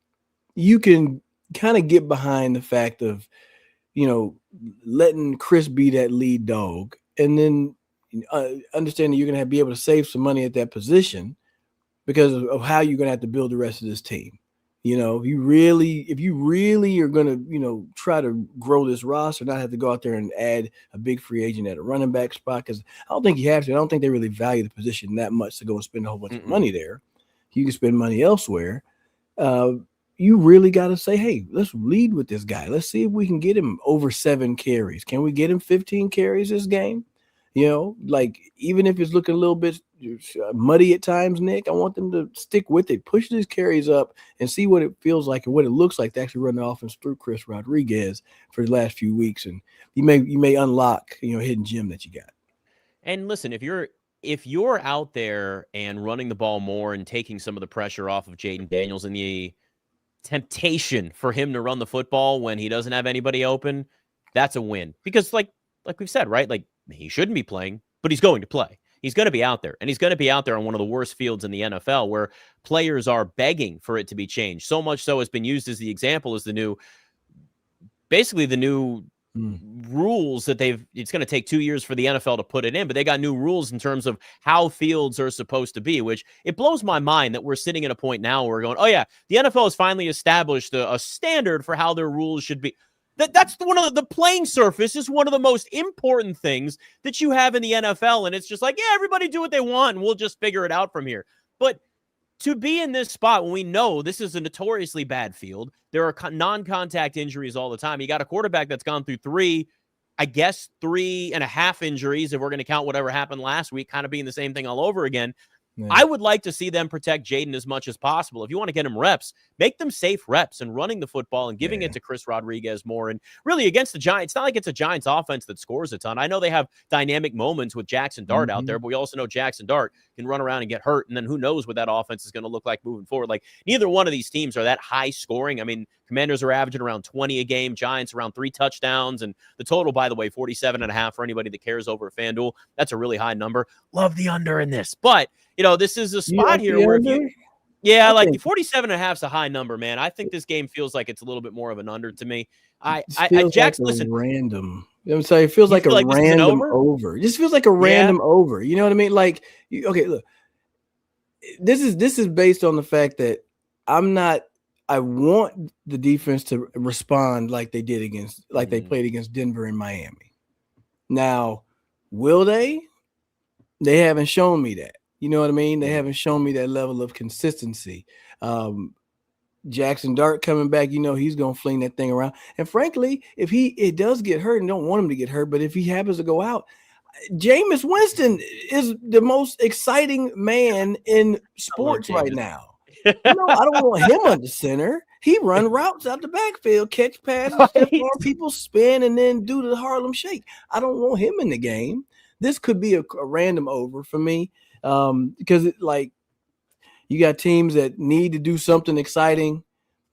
you can kind of get behind the fact of, letting Chris be that lead dog and then understand that you're going to be able to save some money at that position because of how you're going to have to build the rest of this team. If you really are going to, try to grow this roster, not have to go out there and add a big free agent at a running back spot, because I don't think you have to. I don't think they really value the position that much to go and spend a whole bunch of money there. You can spend money elsewhere. You really got to say, hey, let's lead with this guy. Let's see if we can get him over 7 carries. Can we get him 15 carries this game? Even if it's looking a little bit muddy at times, Nick, I want them to stick with it, push these carries up and see what it feels like and what it looks like to actually run the offense through Chris Rodriguez for the last few weeks. And you may unlock, hidden gem that you got. And listen, if you're out there and running the ball more and taking some of the pressure off of Jayden Daniels and the temptation for him to run the football when he doesn't have anybody open, that's a win. Because like we've said, right? Like he shouldn't be playing, but he's going to play. He's going to be out there, and he's going to be out there on one of the worst fields in the NFL where players are begging for it to be changed. So much so it's been used as the example as the new rules that it's going to take 2 years for the NFL to put it in, but they got new rules in terms of how fields are supposed to be, which it blows my mind that we're sitting at a point now where we're going, oh yeah, the NFL has finally established a standard for how their rules should be. That's one of the playing surface is one of the most important things that you have in the NFL. And it's just like, yeah, everybody do what they want and we'll just figure it out from here. But to be in this spot when we know this is a notoriously bad field, there are non-contact injuries all the time. You got a quarterback that's gone through 3.5 injuries, if we're going to count whatever happened last week, kind of being the same thing all over again. Yeah. I would like to see them protect Jayden as much as possible. If you want to get him reps, make them safe reps and running the football and giving it to Chris Rodriguez more. And really against the Giants, it's not like it's a Giants offense that scores a ton. I know they have dynamic moments with Jackson Dart out there, but we also know Jackson Dart can run around and get hurt. And then who knows what that offense is going to look like moving forward. Like neither one of these teams are that high scoring. I mean, Commanders are averaging around 20 a game, Giants around 3 touchdowns. And the total, by the way, 47.5 for anybody that cares over FanDuel. That's a really high number. Love the under in this. But, this is a spot here where if you, yeah, like the 47.5 is a high number, man. I think this game feels like it's a little bit more of an under to me. Jax, like listen, random. I'm sorry, it feels like a random over. It just feels like a random over. You know what I mean? Like, okay, look, this is based on the fact that I want the defense to respond like they did they played against Denver and Miami. Now, will they? They haven't shown me that. You know what I mean? They haven't shown me that level of consistency. Jackson Dart coming back, he's going to fling that thing around. And frankly, if it does get hurt, and don't want him to get hurt, but if he happens to go out, Jameis Winston is the most exciting man in sports right now. I don't want him under center. He run routes out the backfield, catch passes, people spin, and then do the Harlem Shake. I don't want him in the game. This could be a random over for me. Because you got teams that need to do something exciting,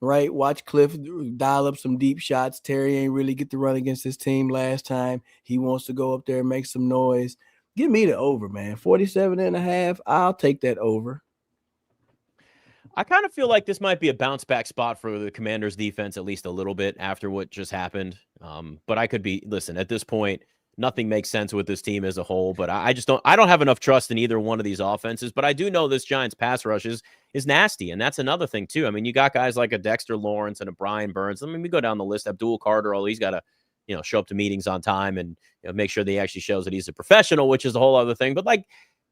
right? Watch Cliff dial up some deep shots. Terry ain't really get to run against his team last time. He wants to go up there and make some noise. Give me the over, man. 47.5. I'll take that over. I kind of feel like this might be a bounce back spot for the Commanders defense, at least a little bit after what just happened. But at this point, nothing makes sense with this team as a whole, but I don't have enough trust in either one of these offenses, but I do know this Giants pass rush is nasty. And that's another thing too. I mean, you got guys like a Dexter Lawrence and a Brian Burns. I mean, we go down the list, Abdul Carter, although he's got to, show up to meetings on time and make sure that he actually shows that he's a professional, which is a whole other thing. But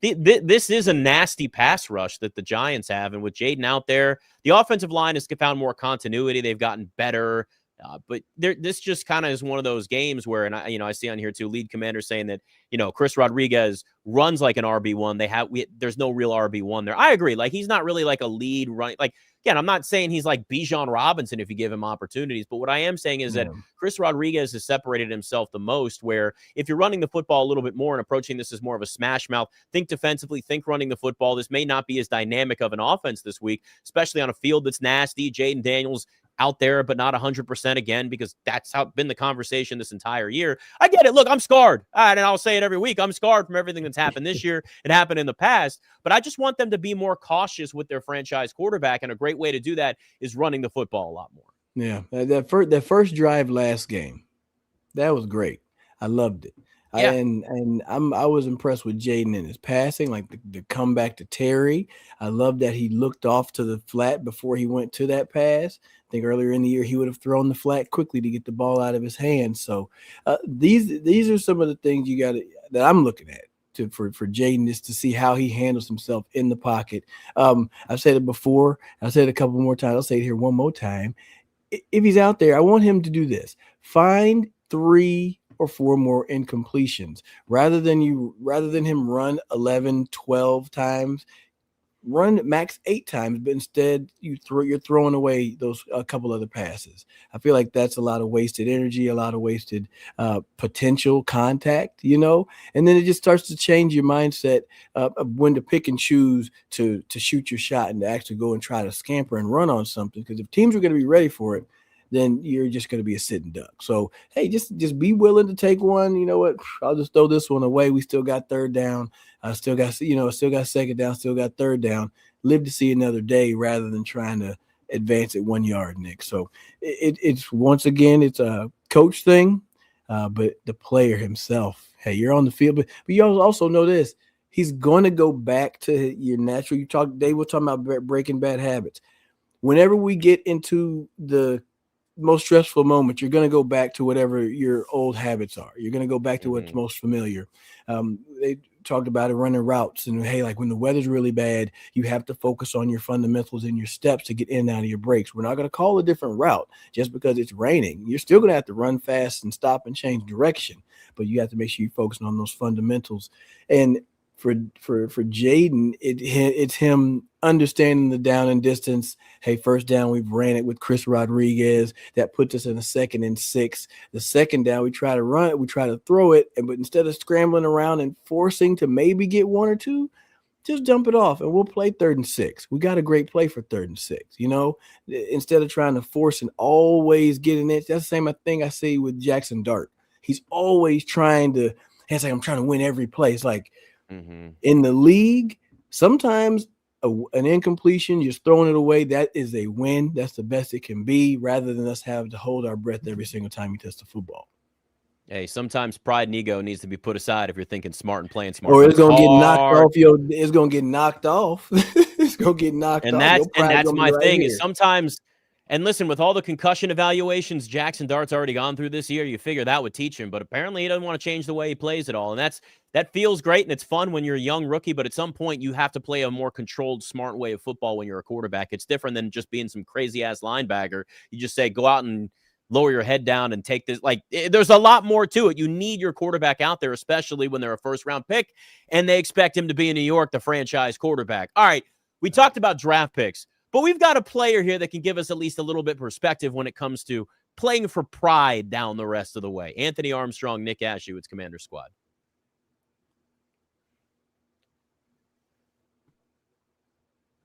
this is a nasty pass rush that the Giants have. And with Jayden out there, the offensive line has found more continuity. They've gotten better. But this just kind of is one of those games where, and I see on here too, lead commander saying that, Chris Rodriguez runs like an RB1. There's no real RB1 there. I agree. Like, he's not really like a lead running. Like, again, I'm not saying he's like Bijan Robinson if you give him opportunities, but what I am saying is that Chris Rodriguez has separated himself the most, where if you're running the football a little bit more and approaching this as more of a smash mouth, think defensively, think running the football. This may not be as dynamic of an offense this week, especially on a field that's nasty. Jayden Daniels out there, but not 100% again, because that's been the conversation this entire year. I get it. Look, I'm scarred. And I'll say it every week. I'm scarred from everything that's happened this year. It happened in the past, but I just want them to be more cautious with their franchise quarterback. And a great way to do that is running the football a lot more. Yeah. That first drive last game, that was great. I loved it. Yeah. I was impressed with Jayden in his passing, like the comeback to Terry. I love that he looked off to the flat before he went to that pass. I think earlier in the year he would have thrown the flat quickly to get the ball out of his hands. So these are some of the things that I'm looking at for Jayden, is to see how he handles himself in the pocket. I've said it before. I've said it a couple more times. I'll say it here one more time. If he's out there, I want him to do this: find 3 or 4 more incompletions rather than him run 12 times. Run max 8 times, but instead you're throwing away those a couple other passes. I feel like that's a lot of wasted energy, a lot of wasted potential contact, and then it just starts to change your mindset of when to pick and choose to shoot your shot and to actually go and try to scamper and run on something. Because if teams are going to be ready for it, then you're just going to be a sitting duck. So, hey, just be willing to take one. You know what? I'll just throw this one away. We still got third down. Still got second down, still got third down. Live to see another day rather than trying to advance it 1 yard, Nick. So it's once again, it's a coach thing, but the player himself, hey, you're on the field, but you also know this. He's going to go back to your natural. Dave was talking about breaking bad habits. Whenever we get into the most stressful moment, you're going to go back to whatever your old habits are. You're going to go back to what's most familiar. They talked about it running routes, and hey, like when the weather's really bad, you have to focus on your fundamentals and your steps to get in and out of your breaks. We're not going to call a different route just because it's raining. You're still going to have to run fast and stop and change direction, but you have to make sure you're focusing on those fundamentals. And for Jayden, it's him understanding the down and distance. Hey, first down, we've ran it with Chris Rodriguez. That puts us in a 2nd and 6. The second down, we try to run it, we try to throw it, but instead of scrambling around and forcing to maybe get 1 or 2, just jump it off and we'll play 3rd and 6. We got a great play for 3rd and 6, instead of trying to force and always getting it. That's the same thing I see with Jackson Dart. He's always trying to, it's like, I'm trying to win every play. It's like in the league, sometimes an incompletion, just throwing it away, that is a win. That's the best it can be, rather than us have to hold our breath every single time we touch the football. Hey, sometimes pride and ego needs to be put aside if you're thinking smart and playing smart. Or it's gonna get knocked off. It's gonna get knocked off. It's gonna get knocked and off. That's my thing is sometimes. And listen, with all the concussion evaluations Jackson Dart's already gone through this year, you figure that would teach him. But apparently he doesn't want to change the way he plays at all. And that feels great and it's fun when you're a young rookie. But at some point, you have to play a more controlled, smart way of football when you're a quarterback. It's different than just being some crazy-ass linebacker. You just say, go out and lower your head down and take this. Like, there's a lot more to it. You need your quarterback out there, especially when they're a first-round pick, and they expect him to be in New York, the franchise quarterback. All right, we talked about draft picks. But we've got a player here that can give us at least a little bit perspective when it comes to playing for pride down the rest of the way. Anthony Armstrong, Nick Ashew, it's Commander Squad.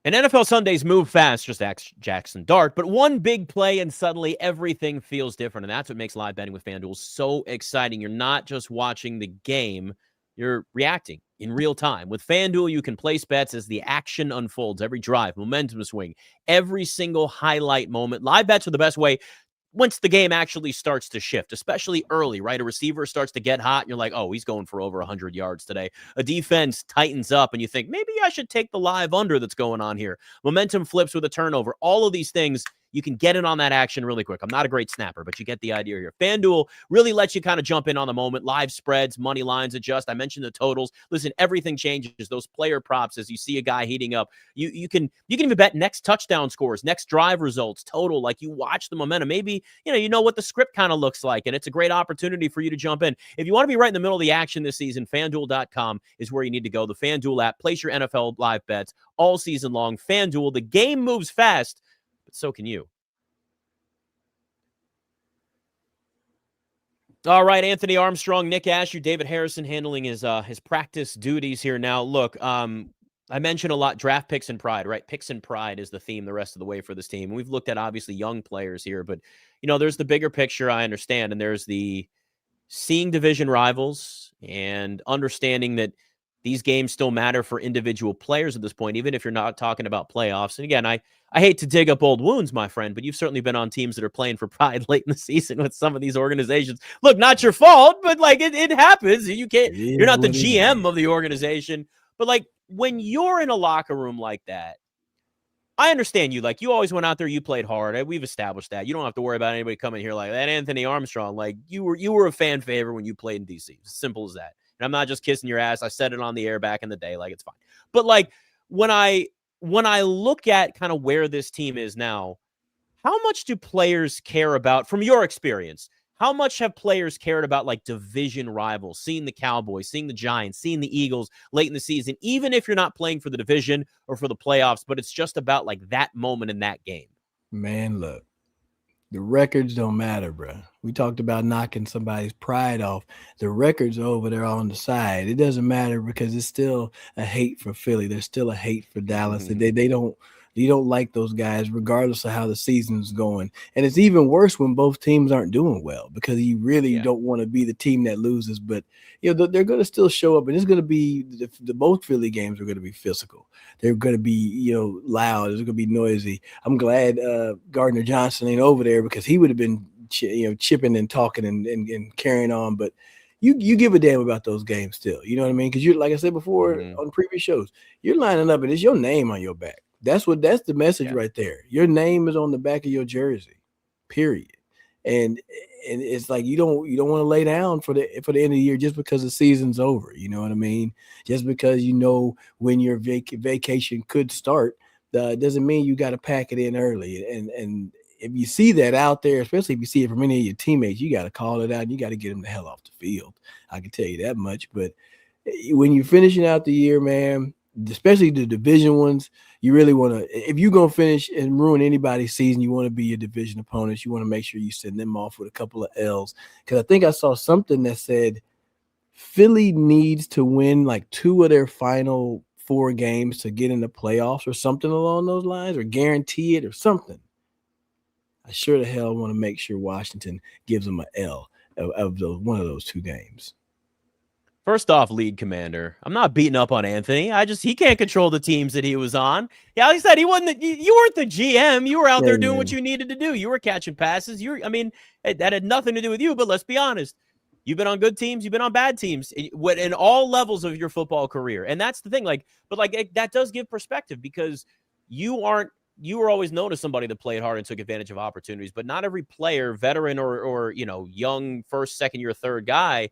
And NFL Sundays move fast, just ask Jackson Dart. But one big play and suddenly everything feels different. And that's what makes live betting with FanDuel so exciting. You're not just watching the game, you're reacting in real time. With FanDuel, you can place bets as the action unfolds. Every drive, momentum swing, every single highlight moment. Live bets are the best way once the game actually starts to shift, especially early, right? A receiver starts to get hot, and you're like, oh, he's going for over 100 yards today. A defense tightens up, and you think, maybe I should take the live under that's going on here. Momentum flips with a turnover. All of these things, you can get in on that action really quick. I'm not a great snapper, but you get the idea here. FanDuel really lets you kind of jump in on the moment. Live spreads, money lines adjust. I mentioned the totals. Listen, everything changes. Those player props as you see a guy heating up. You can even bet next touchdown scores, next drive results, total. Like, you watch the momentum. Maybe, you know what the script kind of looks like, and it's a great opportunity for you to jump in. If you want to be right in the middle of the action this season, FanDuel.com is where you need to go. The FanDuel app. Place your NFL live bets all season long. FanDuel, the game moves fast, but so can you. All right, Anthony Armstrong, Nick Ashew, David Harrison handling his practice duties here. Now, look, I mentioned a lot draft picks and pride, right? Picks and pride is the theme the rest of the way for this team. And we've looked at obviously young players here, but there's the bigger picture, I understand, and there's the seeing division rivals and understanding that these games still matter for individual players at this point, even if you're not talking about playoffs. And again, I hate to dig up old wounds, my friend, but you've certainly been on teams that are playing for pride late in the season with some of these organizations. Look, not your fault, but like it happens. You're not the GM of the organization, but like when you're in a locker room like that, I understand you. Like, you always went out there, you played hard. We've established that. You don't have to worry about anybody coming here like that. Anthony Armstrong, like you were a fan favorite when you played in DC. Simple as that. And I'm not just kissing your ass. I said it on the air back in the day. Like, it's fine. But like when I look at kind of where this team is now, how much do players care about, from your experience, how much have players cared about like division rivals, seeing the Cowboys, seeing the Giants, seeing the Eagles late in the season, even if you're not playing for the division or for the playoffs, but it's just about like that moment in that game? Man, look, the records don't matter, bro. We talked about knocking somebody's pride off. The records are over there on the side. It doesn't matter because it's still a hate for Philly. There's still a hate for Dallas. Mm-hmm. You don't like those guys regardless of how the season's going. And it's even worse when both teams aren't doing well because you really don't want to be the team that loses. But, they're going to still show up, and it's going to be the both Philly games are going to be physical. They're going to be, loud. It's going to be noisy. I'm glad Gardner Johnson ain't over there because he would have been, chipping and talking and carrying on. But you give a damn about those games still. You know what I mean? Because you're, like I said before on previous shows, you're lining up and it's your name on your back. That's the message right there. Your name is on the back of your jersey, period. And it's like you don't want to lay down for the end of the year just because the season's over. You know what I mean? Just because when your vacation could start, doesn't mean you got to pack it in early. And if you see that out there, especially if you see it from any of your teammates, you got to call it out and you got to get them the hell off the field. I can tell you that much. But when you're finishing out the year, man, especially the division ones, you really want to, if you're going to finish and ruin anybody's season, you want to be your division opponents. You want to make sure you send them off with a couple of L's. Because I think I saw something that said Philly needs to win like 2 of their final 4 games to get in the playoffs or something along those lines, or guarantee it or something, I sure the hell want to make sure Washington gives them an L of one of those 2 games. First off, lead commander, I'm not beating up on Anthony. He can't control the teams that he was on. Yeah, like I said, you weren't the GM. You were out there doing what you needed to do. You were catching passes. That had nothing to do with you, but let's be honest. You've been on good teams. You've been on bad teams in all levels of your football career. And that's the thing. That does give perspective, because you were always known as somebody that played hard and took advantage of opportunities, but not every player, veteran or young first, second year, third guy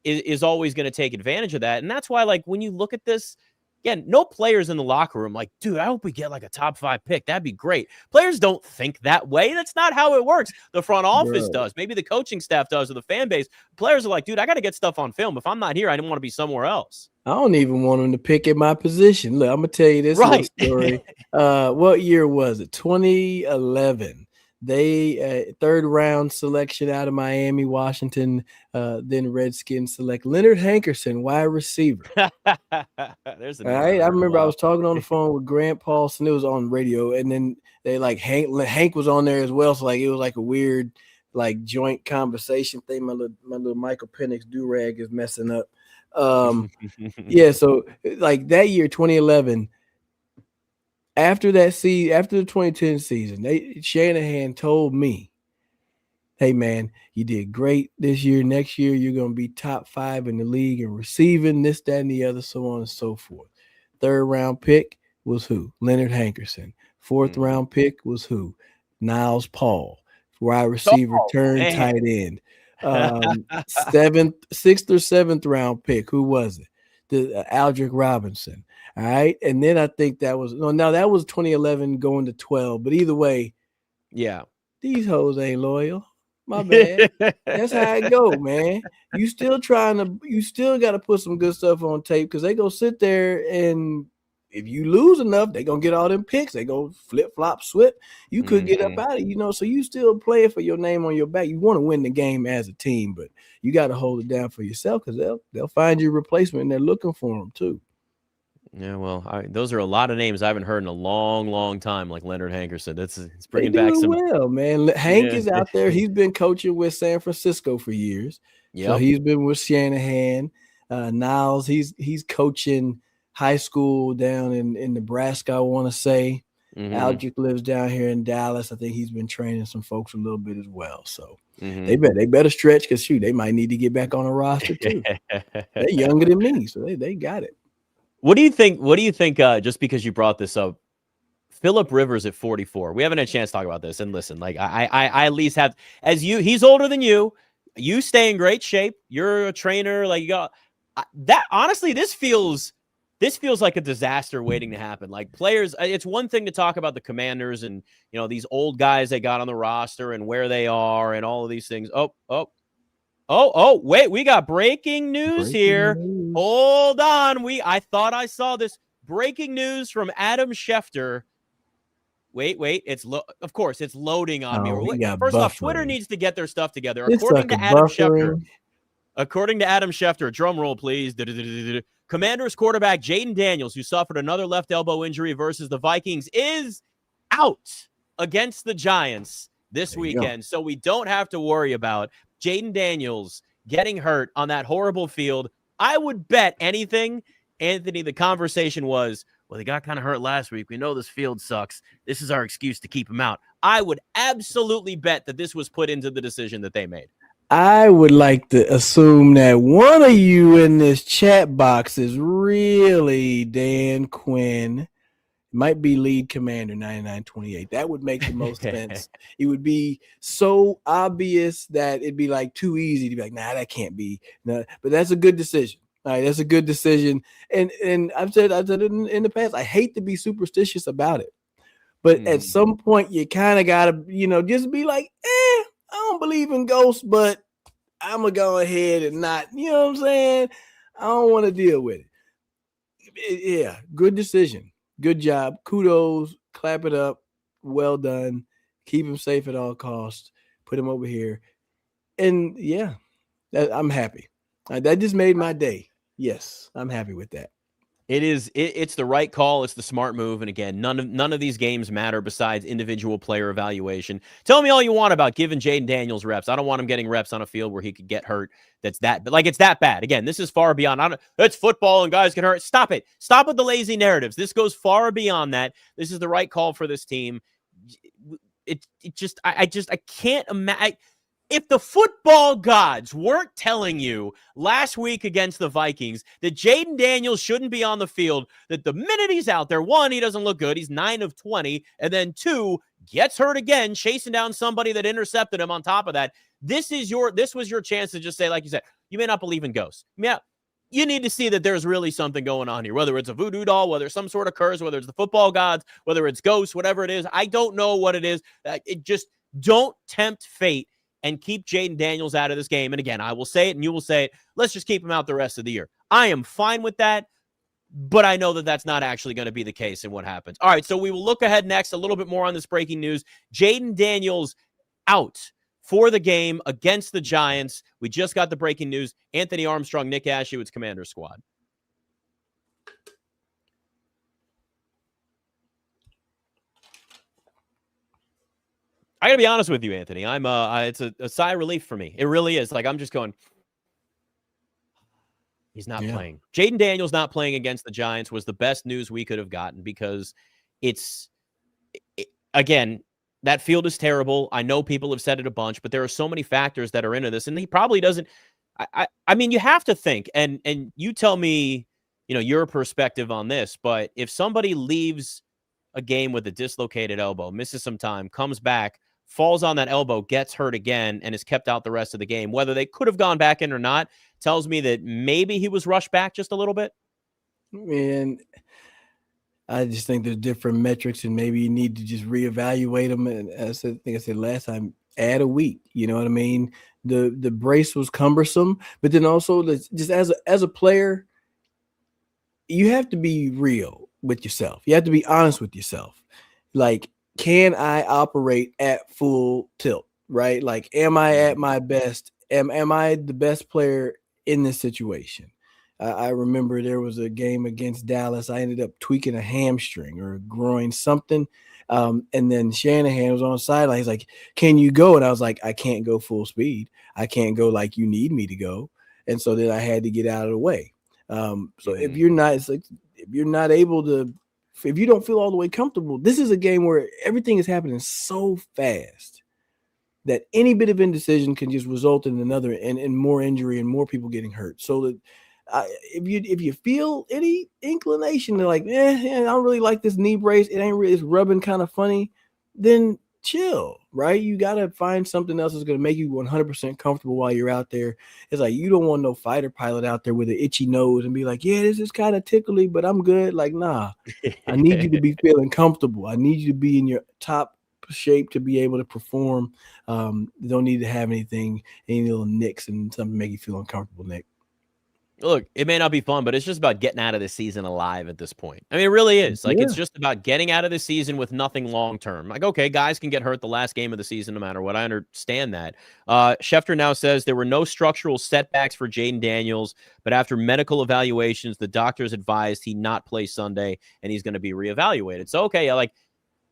is always going to take advantage of that. And that's why, when you look at this, again, no players in the locker room dude, I hope we get a top 5 pick. That'd be great. Players don't think that way. That's not how it works. The front office does. Maybe the coaching staff does, or the fan base. Players are like, dude, I got to get stuff on film. If I'm not here, I didn't want to be somewhere else. I don't even want them to pick at my position. Look, I'm going to tell you this little story. What year was it? 2011. They 3rd round selection out of Miami, Washington. Then Redskins select Leonard Hankerson, wide receiver. There's all right. I remember I was talking on the phone with Grant Paulson. It was on radio, and then they Hank was on there as well. So it was a weird joint conversation thing. My little Michael Penix do-rag is messing up. Yeah. So that year, 2011. After that season, after the 2010 season, Shanahan told me, hey, man, you did great this year. Next year, you're going to be top 5 in the league in receiving, this, that, and the other, so on and so forth. 3rd round pick was who? Leonard Hankerson. 4th round pick was who? Niles Paul, wide receiver turned tight end. 6th or 7th round pick, who was it? Aldrick Robinson. All right. And then I think that was 2011 going to 12. But either way, yeah, these hoes ain't loyal. My bad. That's how it go, man. You still got to put some good stuff on tape, because they go sit there, and if you lose enough, they gonna get all them picks. They go flip, flop, swip. You could get up out of it, so you still play for your name on your back. You want to win the game as a team, but you got to hold it down for yourself, because they'll find you a replacement, and they're looking for them too. Yeah, well, those are a lot of names I haven't heard in a long, long time, like Leonard Hankerson. It's bringing back some. Well, man, Hank is out there. He's been coaching with San Francisco for years. So he's been with Shanahan. Niles, he's coaching high school down in Nebraska, I want to say. Aldrick lives down here in Dallas. I think he's been training some folks a little bit as well. So they better stretch, because they might need to get back on a roster too. They're younger than me, so they got it. What do you think? Just because you brought this up, Phillip Rivers at 44. We haven't had a chance to talk about this. And listen, I at least have, he's older than you. You stay in great shape. You're a trainer. You got that. Honestly, this feels like a disaster waiting to happen. Players, it's one thing to talk about the Commanders and these old guys they got on the roster and where they are and all of these things. Oh, wait, we got breaking news here. Hold on. I thought I saw this breaking news from Adam Schefter. Wait, of course, it's loading on me. First off, Twitter needs to get their stuff together. According to Adam Schefter, drum roll, please. Commanders quarterback Jayden Daniels, who suffered another left elbow injury versus the Vikings, is out against the Giants this weekend. So we don't have to worry about Jayden Daniels getting hurt on that horrible field. I would bet anything, Anthony, the conversation was, well, they got kind of hurt last week. We know this field sucks. This is our excuse to keep him out. I would absolutely bet that this was put into the decision that they made. I would like to assume that one of you in this chat box is really Dan Quinn. Might be lead commander 9928. That would make the most sense. It would be so obvious that it'd be too easy to be nah, that can't be. No, but that's a good decision. All right, that's a good decision. And I've said it in the past. I hate to be superstitious about it, but at some point you kind of gotta, just be I don't believe in ghosts, but I'm gonna go ahead and not. You know what I'm saying? I don't want to deal with it. Yeah, good decision. Good job. Kudos. Clap it up. Well done. Keep him safe at all costs. Put him over here. And I'm happy. That just made my day. Yes, I'm happy with that. It's the right call. It's the smart move. And again, none of these games matter besides individual player evaluation. Tell me all you want about giving Jayden Daniels reps. I don't want him getting reps on a field where he could get hurt. It's that bad. Again, this is far beyond. It's football and guys get hurt. Stop it. Stop with the lazy narratives. This goes far beyond that. This is the right call for this team. I can't imagine. If the football gods weren't telling you last week against the Vikings that Jayden Daniels shouldn't be on the field, that the minute he's out there, 1, he doesn't look good. He's 9 of 20. And then 2, gets hurt again, chasing down somebody that intercepted him on top of that. This was your chance to just say, like you said, you may not believe in ghosts. Yeah, you need to see that there's really something going on here, whether it's a voodoo doll, whether it's some sort of curse, whether it's the football gods, whether it's ghosts, whatever it is. I don't know what it is. It just don't tempt fate and keep Jayden Daniels out of this game. And again, I will say it and you will say it. Let's just keep him out the rest of the year. I am fine with that, but I know that that's not actually going to be the case in what happens. All right, so we will look ahead next, a little bit more on this breaking news. Jayden Daniels out for the game against the Giants. We just got the breaking news. Anthony Armstrong, Nick Ashew, it's Commander Squad. I gotta be honest with you, Anthony. It's a sigh of relief for me. It really is. Like, I'm just going, he's not playing. Jayden Daniels not playing against the Giants was the best news we could have gotten because again, that field is terrible. I know people have said it a bunch, but there are so many factors that are into this, and he probably doesn't. I mean, you have to think, and you tell me, your perspective on this, but if somebody leaves a game with a dislocated elbow, misses some time, comes back, falls on that elbow, gets hurt again, and is kept out the rest of the game, whether they could have gone back in or not, tells me that maybe he was rushed back just a little bit. And I just think there's different metrics, and maybe you need to just reevaluate them. And as I think I said last time, add a week. You know what I mean? The brace was cumbersome, but then also just as a player, you have to be real with yourself. You have to be honest with yourself. Like, can I operate at full tilt, right? Like, am I at my best? Am I the best player in this situation? I remember there was a game against Dallas. I ended up tweaking a hamstring or a groin, something. And then Shanahan was on the sideline. He's like, can you go? And I was like, I can't go full speed. I can't go like you need me to go. And so then I had to get out of the way. So if you're not, it's like, if you're not able to, if you don't feel all the way comfortable, this is a game where everything is happening so fast that any bit of indecision can just result in another and more injury and more people getting hurt. So that if you feel any inclination to like, I don't really like this knee brace, it's rubbing kind of funny, then chill, right? You got to find something else that's going to make you 100% comfortable while you're out there. It's like, you don't want no fighter pilot out there with an itchy nose and be like, yeah, this is kind of tickly, but I'm good. Like, nah, I need you to be feeling comfortable. I need you to be in your top shape to be able to perform. You don't need to have any little nicks and something to make you feel uncomfortable, Nick. Look, it may not be fun, but it's just about getting out of this season alive at this point. I mean, it really is. Like, it's just about getting out of the season with nothing long-term. Like, okay, guys can get hurt the last game of the season no matter what. I understand that. Schefter now says there were no structural setbacks for Jayden Daniels, but after medical evaluations, the doctors advised he not play Sunday, and he's going to be reevaluated. So, okay, like,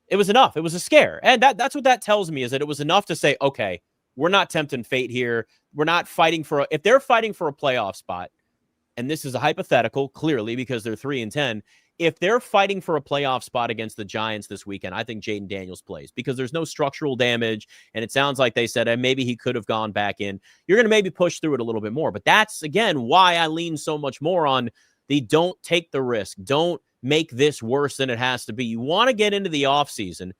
it was enough. It was a scare. And that's what that tells me, is that it was enough to say, okay, we're not tempting fate here. We're not fighting if they're fighting for a playoff spot, and this is a hypothetical, clearly, because they're 3-10. If they're fighting for a playoff spot against the Giants this weekend, I think Jayden Daniels plays because there's no structural damage. And it sounds like they said maybe he could have gone back in. You're going to maybe push through it a little bit more. But that's, again, why I lean so much more on the don't take the risk. Don't make this worse than it has to be. You want to get into the offseason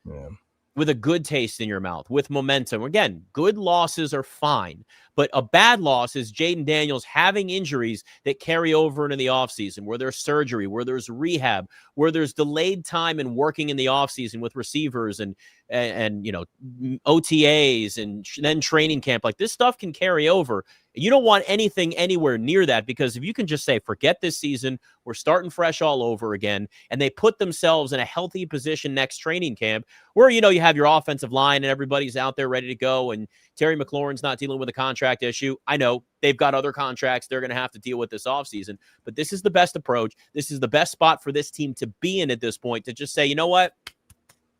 with a good taste in your mouth, with momentum. Again, good losses are fine, but a bad loss is Jayden Daniels having injuries that carry over into the offseason, where there's surgery, where there's rehab, where there's delayed time in working in the offseason with receivers and OTAs and then training camp. Like, this stuff can carry over. You don't want anything anywhere near that, because if you can just say, forget this season, we're starting fresh all over again, and they put themselves in a healthy position next training camp where, you have your offensive line and everybody's out there ready to go, and Terry McLaurin's not dealing with a contract issue. I know they've got other contracts they're going to have to deal with this offseason, but this is the best approach. This is the best spot for this team to be in at this point, to just say, you know what?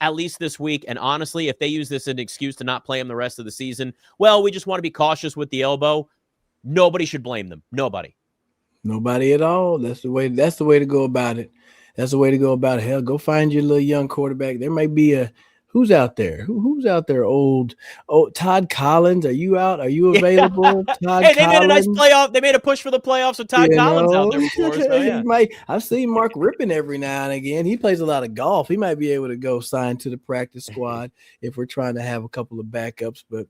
At least this week. And honestly, if they use this as an excuse to not play him the rest of the season, well, we just want to be cautious with the elbow. Nobody should blame them. Nobody at all. That's the way to go about it. That's the way to go about it. Hell, go find your little young quarterback. There might be who's out there? Who's out there? Todd Collins. Are you out? Are you available? Yeah. Todd Hey, they Collins. made a nice playoff. They made a push for the playoffs with Todd Collins out there before. So, yeah. I've seen Mark Rippon every now and again. He plays a lot of golf. He might be able to go sign to the practice squad if we're trying to have a couple of backups. But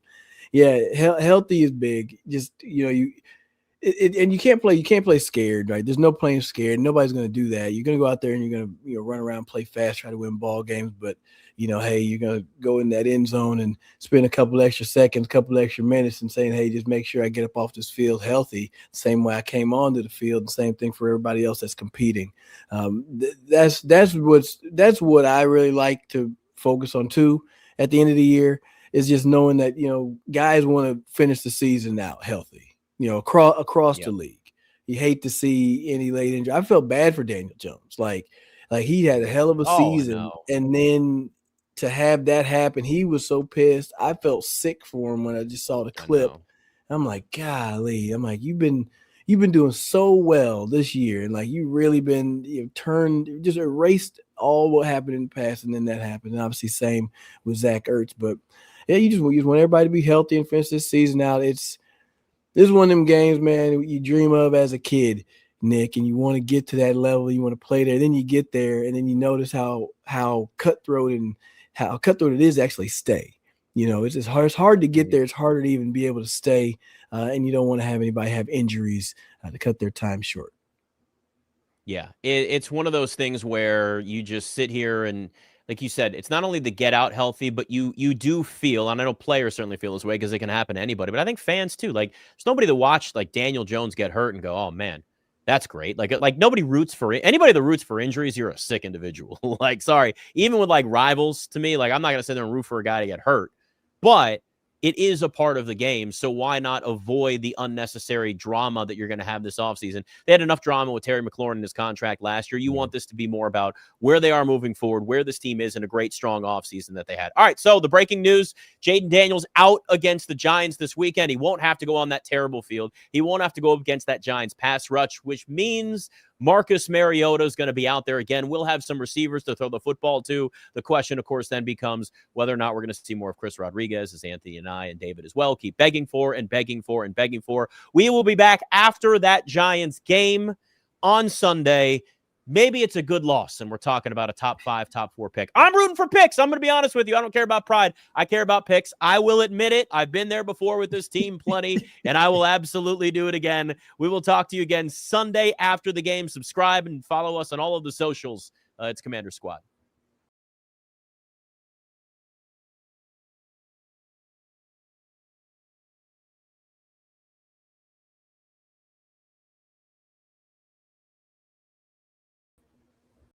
yeah, healthy is big. Just, and you can't play scared, right? There's no playing scared. Nobody's going to do that. You're going to go out there and you're going to run around, play fast, try to win ball games. But hey, you're going to go in that end zone and spend a couple extra seconds, couple extra minutes and saying, hey, just make sure I get up off this field healthy. Same way I came onto the field. The same thing for everybody else that's competing. That's what I really like to focus on too. At the end of the year is just knowing that, guys want to finish the season out healthy, across the league. You hate to see any late injury. I felt bad for Daniel Jones. Like he had a hell of a season. And then to have that happen, he was so pissed. I felt sick for him when I just saw the clip. I'm like, golly. I'm like, you've been doing so well this year, and like you really been just erased all what happened in the past, and then that happened. And obviously, same with Zach Ertz. But yeah, you just want everybody to be healthy and finish this season out. This is one of them games, man, you dream of as a kid, Nick, and you want to get to that level. You want to play there. Then you get there, and then you notice how cutthroat it is to actually stay. It's hard to get there. It's harder to even be able to stay, and you don't want to have anybody have injuries to cut their time short. Yeah, it's one of those things where you just sit here and, like you said, it's not only the get out healthy, but you do feel, and I know players certainly feel this way because it can happen to anybody, but I think fans too. Like, there's nobody to watch like Daniel Jones get hurt and go, oh man, that's great. Like nobody roots for it. Anybody that roots for injuries, you're a sick individual. Like, sorry, even with like rivals, to me, like I'm not gonna sit there and root for a guy to get hurt, but it is a part of the game. So why not avoid the unnecessary drama that you're going to have this offseason? They had enough drama with Terry McLaurin in his contract last year. You want this to be more about where they are moving forward, where this team is, in a great, strong offseason that they had. All right, so the breaking news, Jayden Daniels out against the Giants this weekend. He won't have to go on that terrible field. He won't have to go up against that Giants pass rush, which means Marcus Mariota is going to be out there again. We'll have some receivers to throw the football to. The question, of course, then becomes whether or not we're going to see more of Chris Rodriguez, as Anthony and I and David as well keep begging for and begging for and begging for. We will be back after that Giants game on Sunday. Maybe it's a good loss, and we're talking about a top 5, top 4 pick. I'm rooting for picks. I'm going to be honest with you. I don't care about pride. I care about picks. I will admit it. I've been there before with this team plenty, and I will absolutely do it again. We will talk to you again Sunday after the game. Subscribe and follow us on all of the socials. It's Commander Squad.